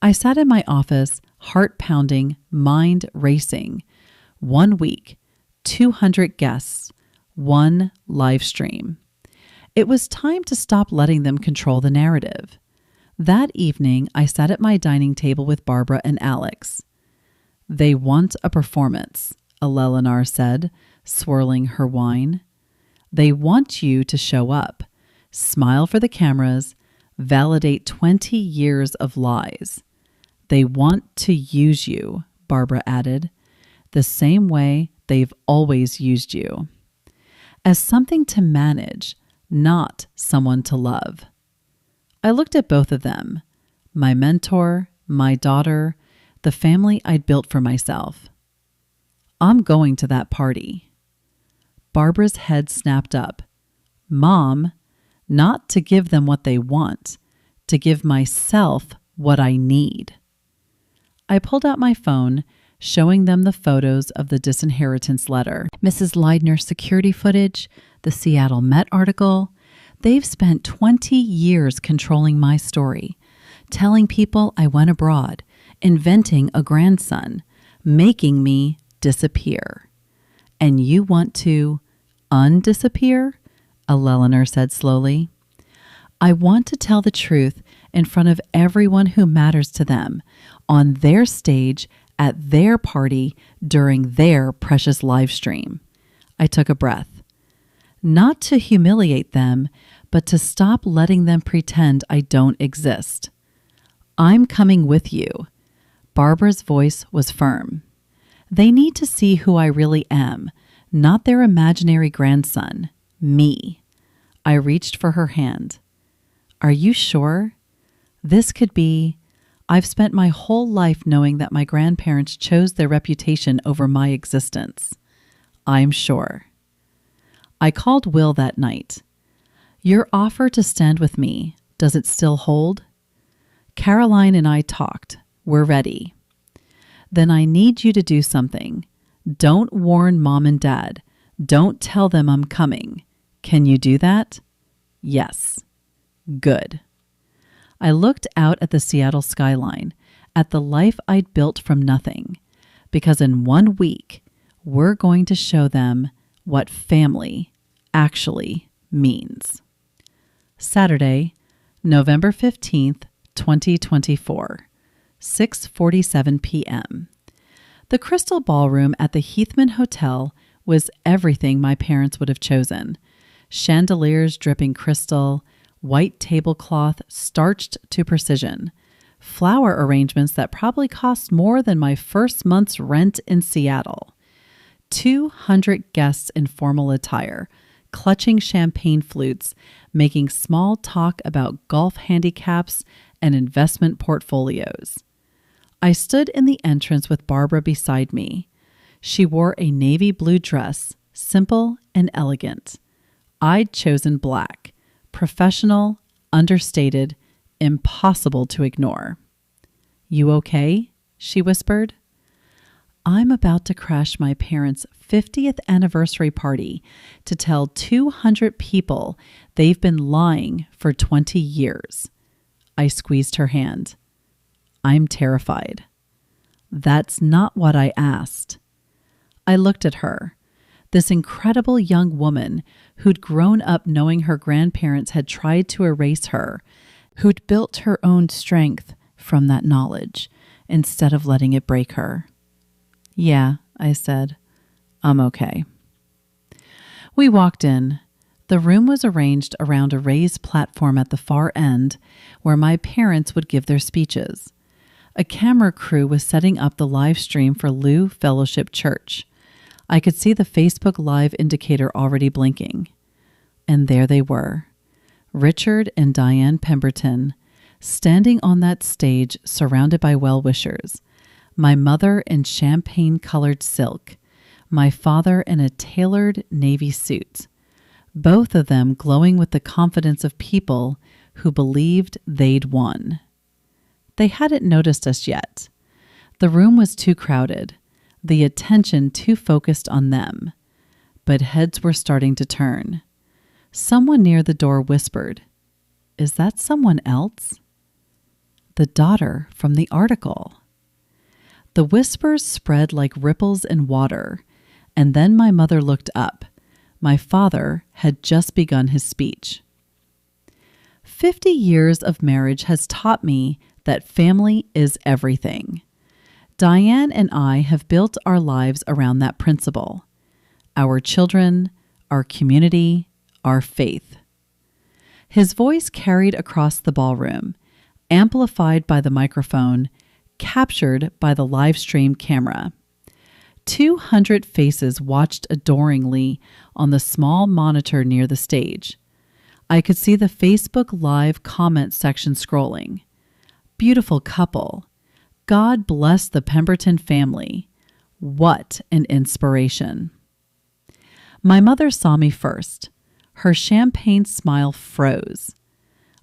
I sat in my office, heart pounding, mind racing. 1 week, 200 guests, 1 live stream. It was time to stop letting them control the narrative. That evening, I sat at my dining table with Barbara and Alex. They want a performance, Eleanor said, swirling her wine. They want you to show up, smile for the cameras, validate 20 years of lies. They want to use you, Barbara added, the same way they've always used you. As something to manage, not someone to love. I looked at both of them, my mentor, my daughter, the family I'd built for myself. I'm going to that party. Barbara's head snapped up. Mom, not to give them what they want, to give myself what I need. I pulled out my phone, showing them the photos of the disinheritance letter, Mrs. Leidner's security footage, the Seattle Met article. They've spent 20 years controlling my story, telling people I went abroad, inventing a grandson, making me disappear. And you want to undisappear? Eleanor said slowly. I want to tell the truth in front of everyone who matters to them, on their stage, at their party, during their precious live stream. I took a breath. Not to humiliate them, but to stop letting them pretend I don't exist. I'm coming with you. Barbara's voice was firm. They need to see who I really am, not their imaginary grandson, me. I reached for her hand. Are you sure? This could be... I've spent my whole life knowing that my grandparents chose their reputation over my existence. I'm sure. I called Will that night. Your offer to stand with me, does it still hold? Caroline and I talked. We're ready. Then I need you to do something. Don't warn Mom and Dad. Don't tell them I'm coming. Can you do that? Yes. Good. I looked out at the Seattle skyline, at the life I'd built from nothing, because in 1 week, we're going to show them what family actually means. Saturday, November 15th, 2024, 6:47 p.m. The Crystal Ballroom at the Heathman Hotel was everything my parents would have chosen. Chandeliers dripping crystal, white tablecloth starched to precision, flower arrangements that probably cost more than my first month's rent in Seattle, 200 guests in formal attire, clutching champagne flutes, making small talk about golf handicaps and investment portfolios. I stood in the entrance with Barbara beside me. She wore a navy blue dress, simple and elegant. I'd chosen black, professional, understated, impossible to ignore. "You okay?" she whispered. "I'm about to crash my parents' 50th anniversary party to tell 200 people they've been lying for 20 years. I squeezed her hand. "I'm terrified." "That's not what I asked." I looked at her, this incredible young woman who'd grown up knowing her grandparents had tried to erase her, who'd built her own strength from that knowledge instead of letting it break her. "Yeah," I said, "I'm okay." We walked in. The room was arranged around a raised platform at the far end where my parents would give their speeches. A camera crew was setting up the live stream for Lou Fellowship Church. I could see the Facebook Live indicator already blinking. And there they were, Richard and Diane Pemberton, standing on that stage surrounded by well-wishers, my mother in champagne-colored silk, my father in a tailored navy suit, both of them glowing with the confidence of people who believed they'd won. They hadn't noticed us yet. The room was too crowded, the attention too focused on them, but heads were starting to turn. Someone near the door whispered, "Is that someone else?" "The daughter from the article." The whispers spread like ripples in water, and then my mother looked up. My father had just begun his speech. 50 years of marriage has taught me that family is everything. Diane and I have built our lives around that principle. Our children, our community, our faith. His voice carried across the ballroom, amplified by the microphone, captured by the live stream camera. 200 faces watched adoringly on the small monitor near the stage. I could see the Facebook Live comment section scrolling. "Beautiful couple. God bless the Pemberton family. What an inspiration." My mother saw me first. Her champagne smile froze.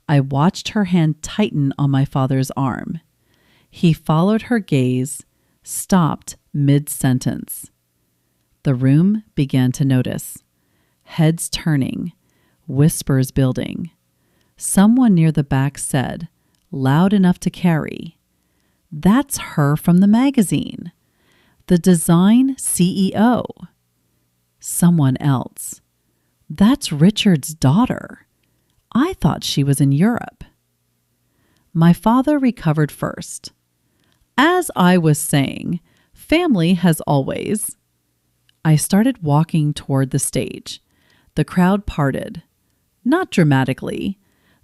I watched her hand tighten on my father's arm. He followed her gaze, stopped mid-sentence. The room began to notice. Heads turning, whispers building. Someone near the back said, loud enough to carry, "That's her from the magazine. The design CEO." Someone else, "That's Richard's daughter. I thought she was in Europe." My father recovered first. "As I was saying, family has always." I started walking toward the stage. The crowd parted. Not dramatically.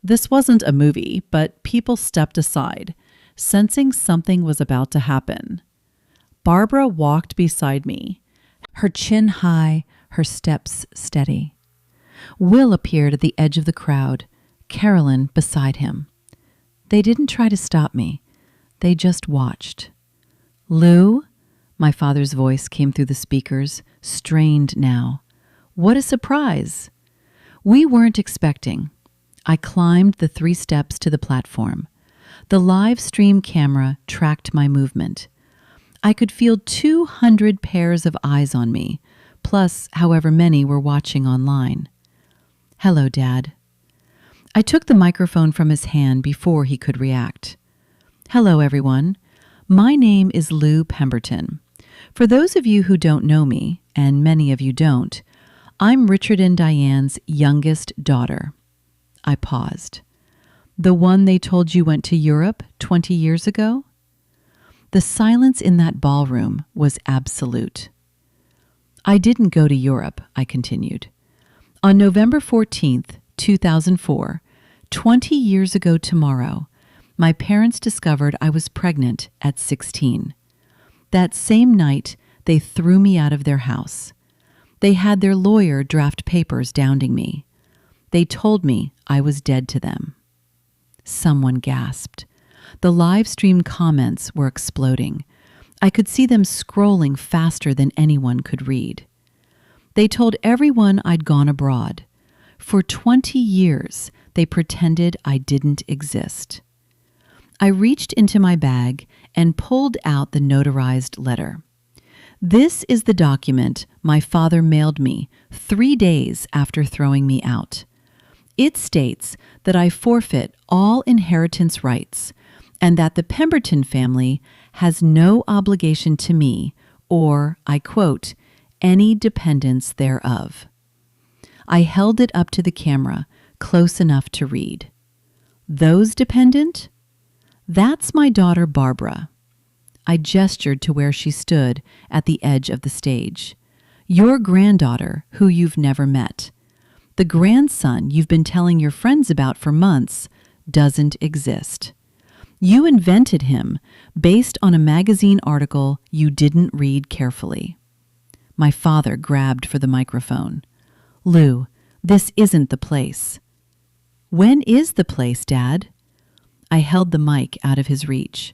This wasn't a movie, but people stepped aside, sensing something was about to happen. Barbara walked beside me, her chin high, her steps steady. Will appeared at the edge of the crowd, Carolyn beside him. They didn't try to stop me. They just watched. "Lou?" My father's voice came through the speakers, strained now. "What a surprise!" We weren't expecting. I climbed the 3 steps to the platform. The live stream camera tracked my movement. I could feel 200 pairs of eyes on me, plus however many were watching online. "Hello, Dad." I took the microphone from his hand before he could react. "Hello, everyone. My name is Lou Pemberton. For those of you who don't know me, and many of you don't, I'm Richard and Diane's youngest daughter." I paused. "The one they told you went to Europe 20 years ago?" The silence in that ballroom was absolute. "I didn't go to Europe," I continued. "On November 14th, 2004, 20 years ago tomorrow, my parents discovered I was pregnant at 16. That same night, they threw me out of their house. They had their lawyer draft papers downing me. They told me I was dead to them. Someone gasped. The live stream comments were exploding. I could see them scrolling faster than anyone could read. They told everyone I'd gone abroad. For 20 years, they pretended I didn't exist. I reached into my bag and pulled out the notarized letter. This is the document my father mailed me 3 days after throwing me out. It states that I forfeit all inheritance rights and that the Pemberton family has no obligation to me or, I quote, any dependents thereof. I held it up to the camera, close enough to read. Those dependent? That's my daughter Barbara. I gestured to where she stood at the edge of the stage. Your granddaughter, who you've never met. The grandson you've been telling your friends about for months doesn't exist. You invented him based on a magazine article you didn't read carefully. My father grabbed for the microphone. Lou, this isn't the place. When is the place, Dad? I held the mic out of his reach.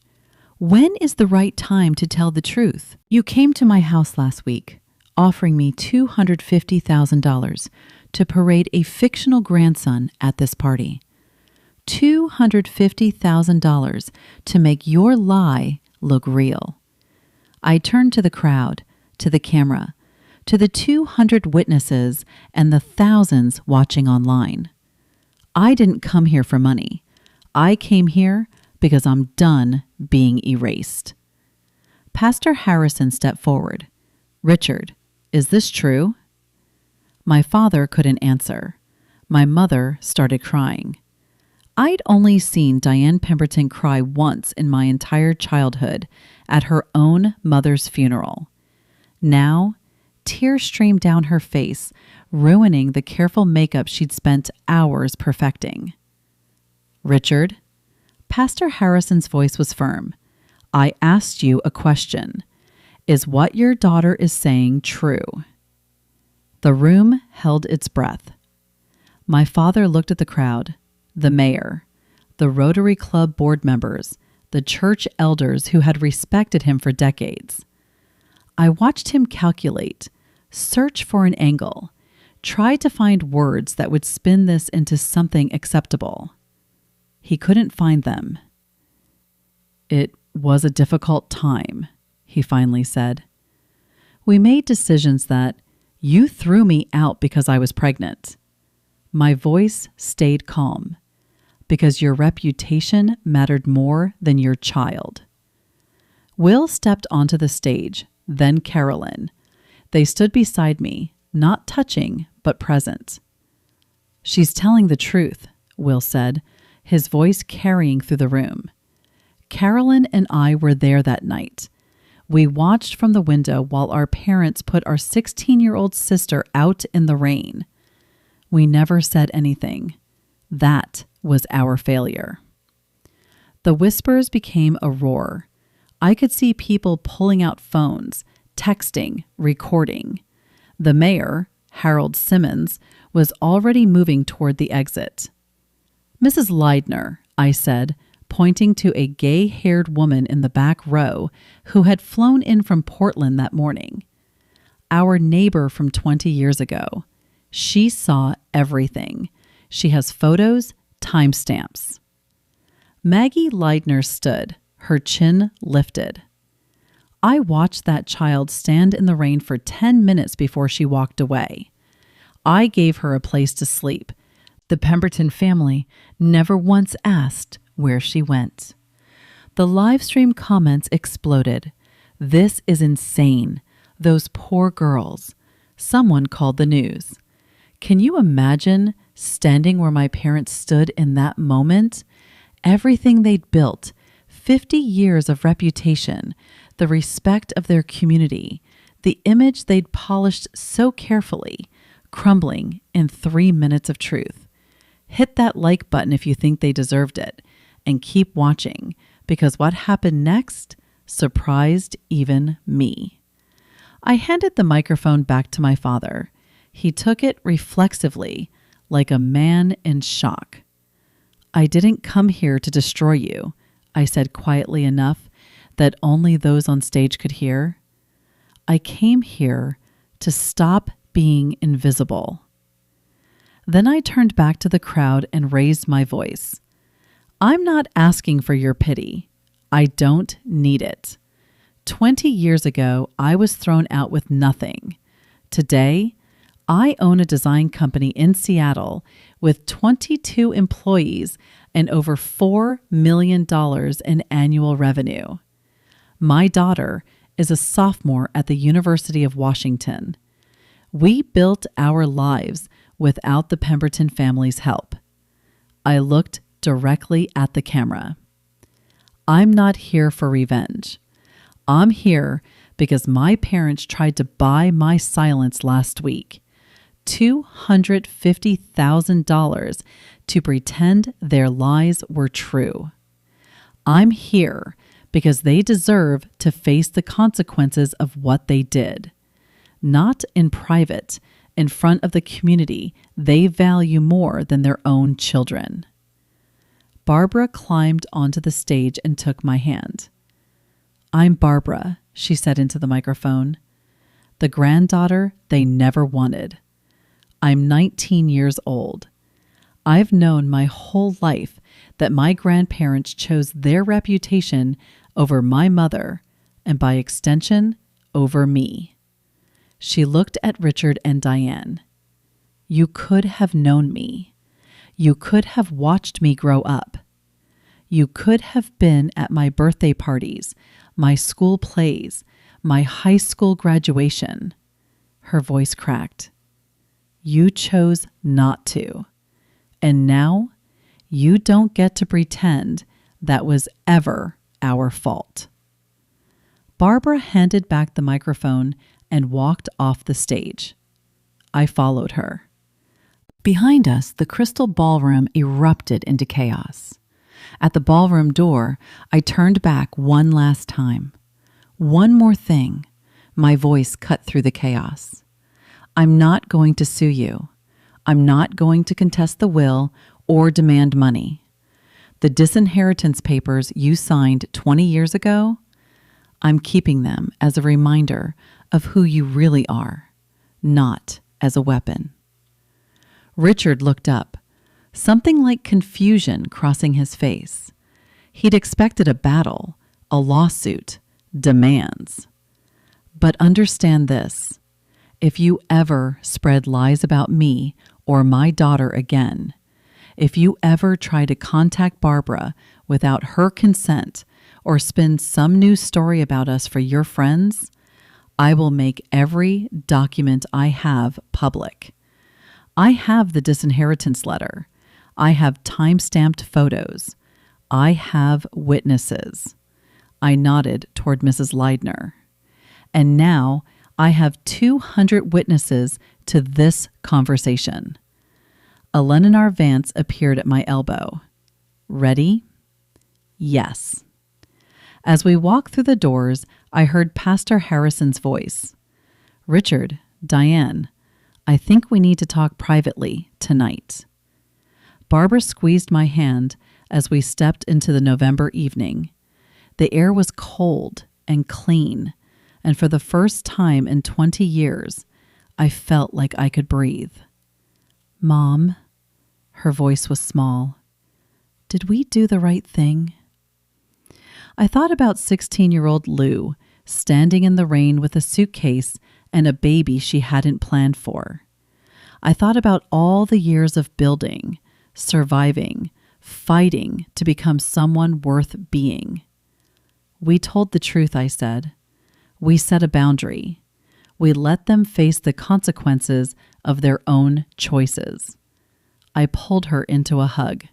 When is the right time to tell the truth? You came to my house last week, offering me $250,000 to parade a fictional grandson at this party. $250,000 to make your lie look real. I turned to the crowd, to the camera, to the 200 witnesses and the thousands watching online. I didn't come here for money. I came here because I'm done being erased. Pastor Harrison stepped forward. Richard, is this true? My father couldn't answer. My mother started crying. I'd only seen Diane Pemberton cry once in my entire childhood at her own mother's funeral. Now, tears streamed down her face, ruining the careful makeup she'd spent hours perfecting. Richard, Pastor Harrison's voice was firm. I asked you a question. Is what your daughter is saying true? The room held its breath. My father looked at the crowd, the mayor, the Rotary Club board members, the church elders who had respected him for decades. I watched him calculate, search for an angle, try to find words that would spin this into something acceptable. He couldn't find them. It was a difficult time, he finally said. We made decisions that you threw me out because I was pregnant. My voice stayed calm because your reputation mattered more than your child. Will stepped onto the stage, then Carolyn. They stood beside me, not touching, but present. She's telling the truth, Will said, his voice carrying through the room. Carolyn and I were there that night. We watched from the window while our parents put our 16-year-old sister out in the rain. We never said anything. That was our failure. The whispers became a roar. I could see people pulling out phones, texting, recording. The mayor, Harold Simmons, was already moving toward the exit. Mrs. Leidner, I said, pointing to a gay-haired woman in the back row who had flown in from Portland that morning. Our neighbor from 20 years ago. She saw everything. She has photos, timestamps. Maggie Leidner stood, her chin lifted. I watched that child stand in the rain for 10 minutes before she walked away. I gave her a place to sleep. The Pemberton family never once asked where she went. The live stream comments exploded. This is insane. Those poor girls. Someone called the news. Can you imagine standing where my parents stood in that moment? Everything they'd built, 50 years of reputation, the respect of their community, the image they'd polished so carefully, crumbling in 3 minutes of truth. Hit that like button if you think they deserved it, and keep watching, because what happened next surprised even me. I handed the microphone back to my father. He took it reflexively, like a man in shock. "I didn't come here to destroy you," I said quietly enough that only those on stage could hear. "I came here to stop being invisible." Then I turned back to the crowd and raised my voice. "I'm not asking for your pity. I don't need it. 20 years ago, I was thrown out with nothing. Today, I own a design company in Seattle with 22 employees and over $4 million in annual revenue. My daughter is a sophomore at the University of Washington. We built our lives without the Pemberton family's help." I looked directly at the camera. "I'm not here for revenge. I'm here because my parents tried to buy my silence last week. $250,000 to pretend their lies were true. I'm here because they deserve to face the consequences of what they did. Not in private, in front of the community they value more than their own children." Barbara climbed onto the stage and took my hand. "I'm Barbara," she said into the microphone. "The granddaughter they never wanted. I'm 19 years old. I've known my whole life that my grandparents chose their reputation over my mother, and by extension, over me." She looked at Richard and Diane. "You could have known me. You could have watched me grow up. You could have been at my birthday parties, my school plays, my high school graduation." Her voice cracked. "You chose not to. And now you don't get to pretend that was ever our fault." Barbara handed back the microphone and walked off the stage. I followed her. Behind us, the crystal ballroom erupted into chaos. At the ballroom door, I turned back one last time. "One more thing," my voice cut through the chaos. "I'm not going to sue you. I'm not going to contest the will or demand money. The disinheritance papers you signed 20 years ago, I'm keeping them as a reminder of who you really are, not as a weapon." Richard looked up, something like confusion crossing his face. He'd expected a battle, a lawsuit, demands. "But understand this. If you ever spread lies about me or my daughter again, if you ever try to contact Barbara without her consent or spin some new story about us for your friends, I will make every document I have public. I have the disinheritance letter. I have time-stamped photos. I have witnesses." I nodded toward Mrs. Leidner. "And now I have 200 witnesses to this conversation." Eleanor Vance appeared at my elbow. "Ready?" "Yes." As we walked through the doors, I heard Pastor Harrison's voice. "Richard, Diane, I think we need to talk privately tonight." Barbara squeezed my hand as we stepped into the November evening. The air was cold and clean, and for the first time in 20 years, I felt like I could breathe. "Mom," her voice was small, "did we do the right thing?" I thought about 16-year-old Lou standing in the rain with a suitcase and a baby she hadn't planned for. I thought about all the years of building, surviving, fighting to become someone worth being. "We told the truth," I said. "We set a boundary. We let them face the consequences of their own choices." I pulled her into a hug.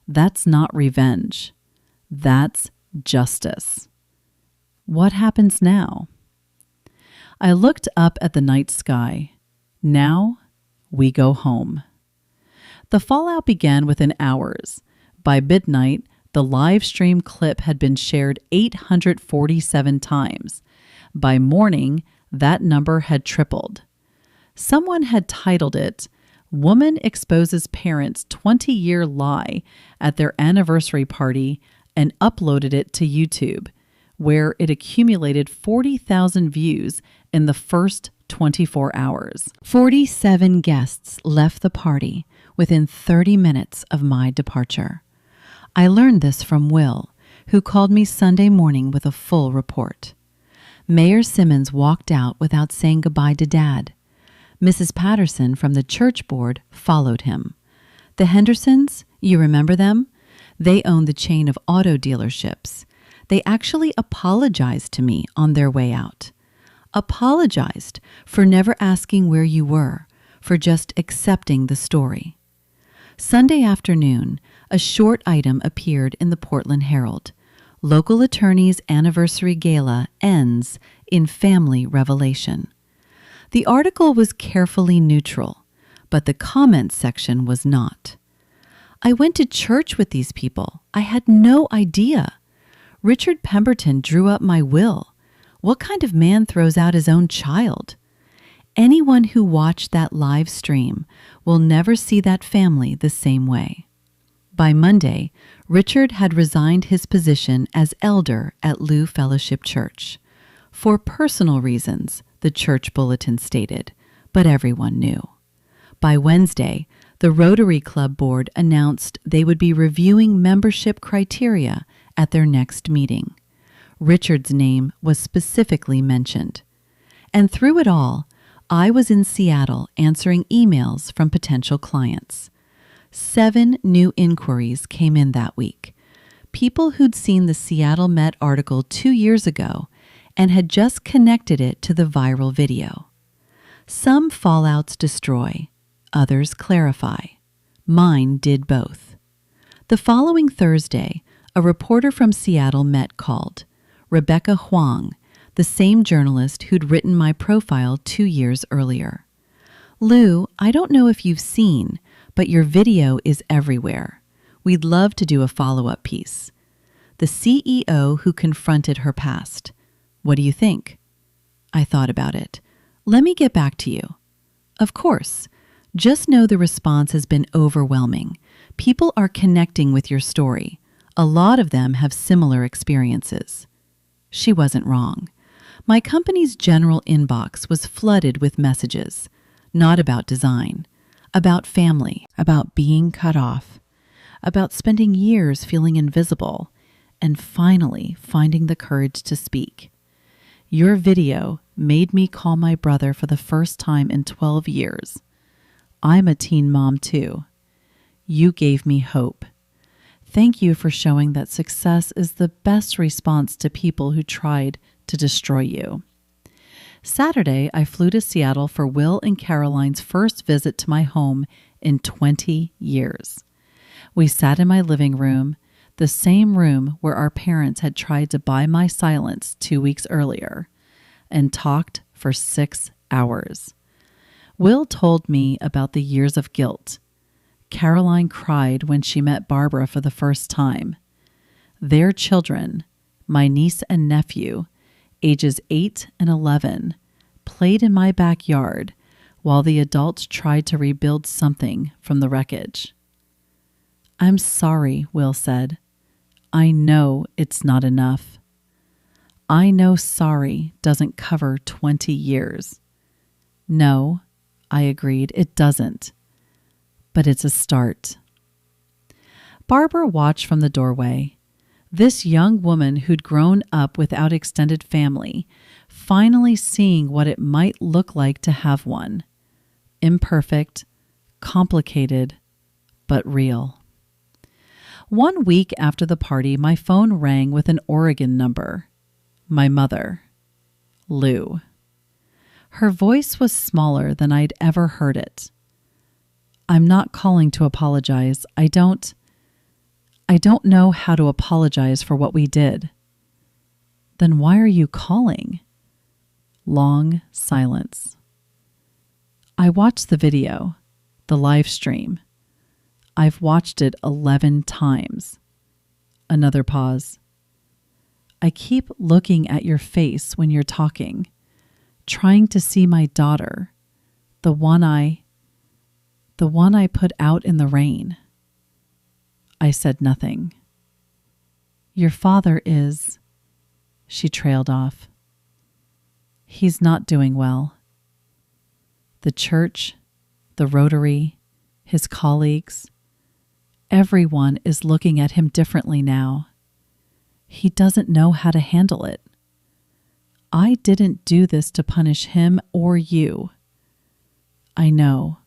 "That's not revenge. That's justice." "What happens now?" I looked up at the night sky. "Now we go home." The fallout began within hours. By midnight, the live stream clip had been shared 847 times. By morning, that number had tripled. Someone had titled it, "Woman Exposes Parents' 20-Year Lie at Their Anniversary Party," and uploaded it to YouTube, where it accumulated 40,000 views in the first 24 hours. 47 guests left the party within 30 minutes of my departure. I learned this from Will, who called me Sunday morning with a full report. Mayor Simmons walked out without saying goodbye to Dad. Mrs. Patterson from the church board followed him. The Hendersons, you remember them? They own the chain of auto dealerships. They actually apologized to me on their way out. Apologized for never asking where you were, for just accepting the story. Sunday afternoon, a short item appeared in the Portland Herald. Local attorney's anniversary gala ends in family revelation. The article was carefully neutral, but the comments section was not. I went to church with these people. I had no idea. Richard Pemberton drew up my will. What kind of man throws out his own child? Anyone who watched that live stream will never see that family the same way. By Monday, Richard had resigned his position as elder at Lou Fellowship Church. For personal reasons, the church bulletin stated, but everyone knew. By Wednesday, the Rotary Club board announced they would be reviewing membership criteria at their next meeting. Richard's name was specifically mentioned. And through it all, I was in Seattle answering emails from potential clients. 7 new inquiries came in that week. People who'd seen the Seattle Met article 2 years ago and had just connected it to the viral video. Some fallouts destroy, others clarify. Mine did both. The following Thursday, a reporter from Seattle Met called, Rebecca Huang, the same journalist who'd written my profile 2 years earlier. "Lou, I don't know if you've seen, but your video is everywhere. We'd love to do a follow-up piece." The CEO who confronted her past. "What do you think?" I thought about it. "Let me get back to you." Of course. Just know the response has been overwhelming. People are connecting with your story. A lot of them have similar experiences. She wasn't wrong. My company's general inbox was flooded with messages, not about design, about family, about being cut off, about spending years feeling invisible, and finally finding the courage to speak. Your video made me call my brother for the first time in 12 years. I'm a teen mom too. You gave me hope. Thank you for showing that success is the best response to people who tried to destroy you. Saturday, I flew to Seattle for Will and Caroline's first visit to my home in 20 years. We sat in my living room, the same room where our parents had tried to buy my silence 2 weeks earlier, and talked for 6 hours. Will told me about the years of guilt. Caroline cried when she met Barbara for the first time. Their children, my niece and nephew, ages 8 and 11, played in my backyard while the adults tried to rebuild something from the wreckage. "I'm sorry," Will said. "I know it's not enough." I know sorry doesn't cover 20 years. No, I agreed, it doesn't. But it's a start. Barbara watched from the doorway. This young woman who'd grown up without extended family, finally seeing what it might look like to have one. Imperfect, complicated, but real. 1 week after the party, my phone rang with an Oregon number. My mother, Lou. Her voice was smaller than I'd ever heard it. "I'm not calling to apologize. I don't know how to apologize for what we did." "Then why are you calling?" Long silence. "I watched the video, the live stream. I've watched it 11 times. Another pause. I keep looking at your face when you're talking, trying to see my daughter, the one I put out in the rain. I said nothing. Your father is, she trailed off. He's not doing well. The church, the Rotary, his colleagues, everyone is looking at him differently now. He doesn't know how to handle it. I didn't do this to punish him or you. I know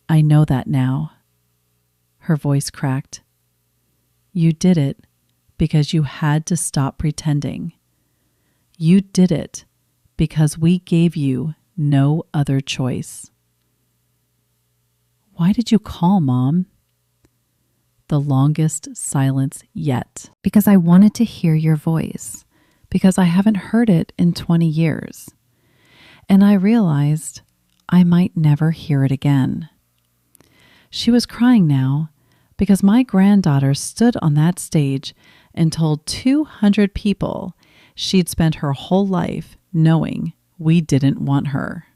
that now. Her voice cracked. You did it because you had to stop pretending. You did it because we gave you no other choice. Why did you call, Mom? The longest silence yet. Because I wanted to hear your voice. Because I haven't heard it in 20 years. And I realized I might never hear it again. She was crying now because my granddaughter stood on that stage and told 200 people she'd spent her whole life knowing we didn't want her.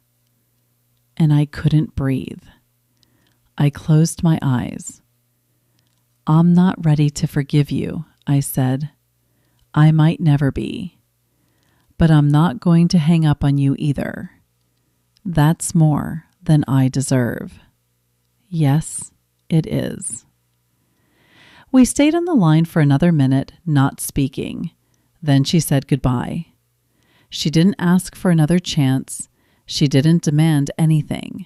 And I couldn't breathe. I closed my eyes. I'm not ready to forgive you, I said. I might never be. But I'm not going to hang up on you either. That's more than I deserve. Yes, it is. We stayed on the line for another minute, not speaking. Then she said goodbye. She didn't ask for another chance. She didn't demand anything.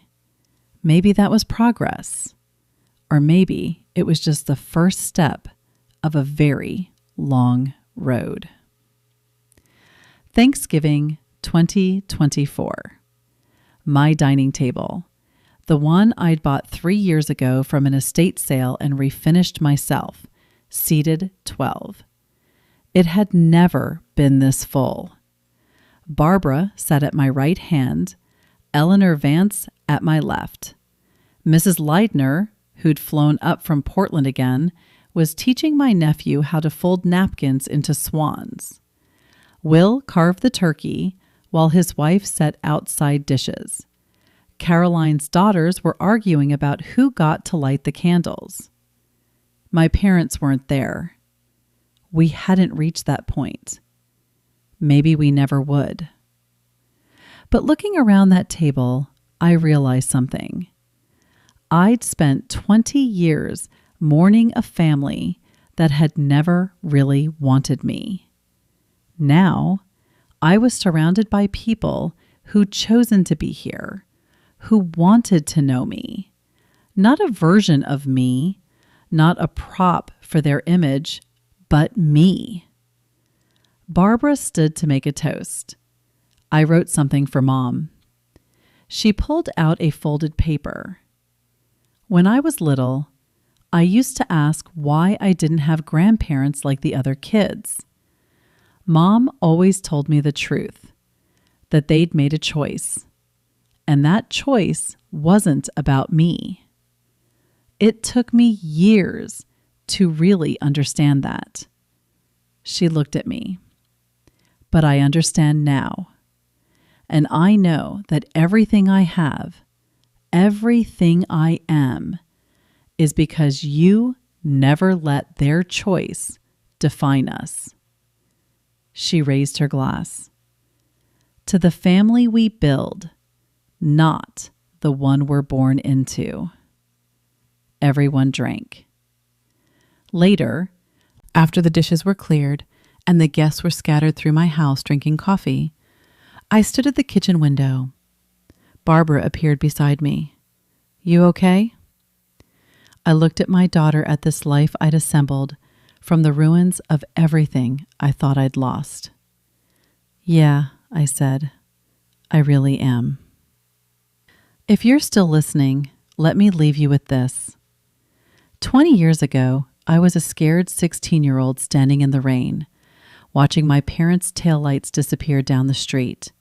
Maybe that was progress. Or maybe it was just the first step of a very long road. Thanksgiving 2024. My dining table. The one I'd bought 3 years ago from an estate sale and refinished myself, seated 12. It had never been this full. Barbara sat at my right hand, Eleanor Vance at my left. Mrs. Leidner, who'd flown up from Portland again, was teaching my nephew how to fold napkins into swans. Will carved the turkey while his wife set outside dishes. Caroline's daughters were arguing about who got to light the candles. My parents weren't there. We hadn't reached that point. Maybe we never would. But looking around that table, I realized something. I'd spent 20 years mourning a family that had never really wanted me. Now, I was surrounded by people who'd chosen to be here, who wanted to know me. Not a version of me, not a prop for their image, but me. Barbara stood to make a toast. I wrote something for Mom. She pulled out a folded paper. When I was little, I used to ask why I didn't have grandparents like the other kids. Mom always told me the truth, that they'd made a choice. And that choice wasn't about me. It took me years to really understand that. She looked at me. But I understand now. And I know that everything I have, everything I am, is because you never let their choice define us. She raised her glass. To the family we build, not the one we're born into. Everyone drank. Later, after the dishes were cleared and the guests were scattered through my house drinking coffee, I stood at the kitchen window. Barbara appeared beside me. You okay? I looked at my daughter at this life I'd assembled from the ruins of everything I thought I'd lost. Yeah, I said, I really am. If you're still listening, let me leave you with this. 20 years ago, I was a scared 16-year-old standing in the rain, watching my parents' taillights disappear down the street.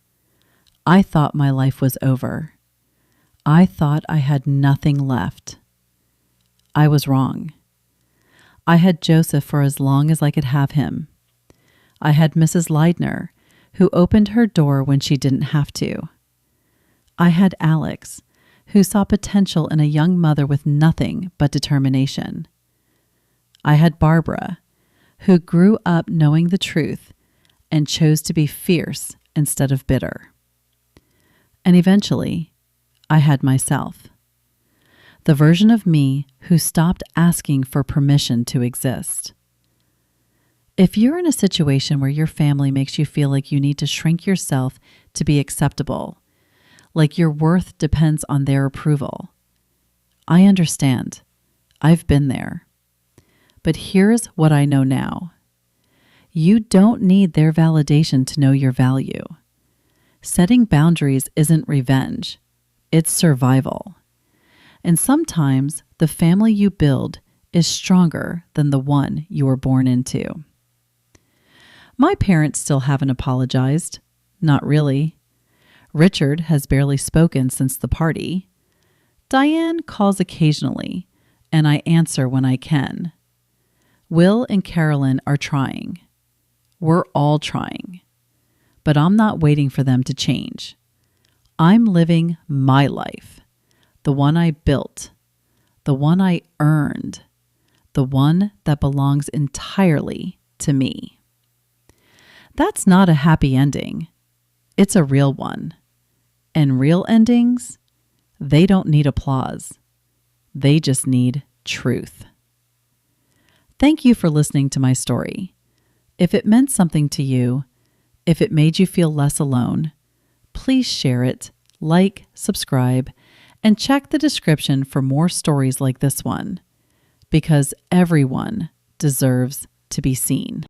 I thought my life was over. I thought I had nothing left. I was wrong. I had Joseph for as long as I could have him. I had Mrs. Leidner, who opened her door when she didn't have to. I had Alex, who saw potential in a young mother with nothing but determination. I had Barbara, who grew up knowing the truth and chose to be fierce instead of bitter. And eventually, I had myself, the version of me who stopped asking for permission to exist. If you're in a situation where your family makes you feel like you need to shrink yourself to be acceptable, like your worth depends on their approval, I understand. I've been there. But here's what I know now. You don't need their validation to know your value. Setting boundaries isn't revenge. It's survival. And sometimes the family you build is stronger than the one you were born into. My parents still haven't apologized. Not really. Richard has barely spoken since the party. Diane calls occasionally, and I answer when I can. Will and Carolyn are trying. We're all trying. But I'm not waiting for them to change. I'm living my life, the one I built, the one I earned, the one that belongs entirely to me. That's not a happy ending. It's a real one. And real endings, they don't need applause. They just need truth. Thank you for listening to my story. If it meant something to you, if it made you feel less alone, please share it, like, subscribe, and check the description for more stories like this one, because everyone deserves to be seen.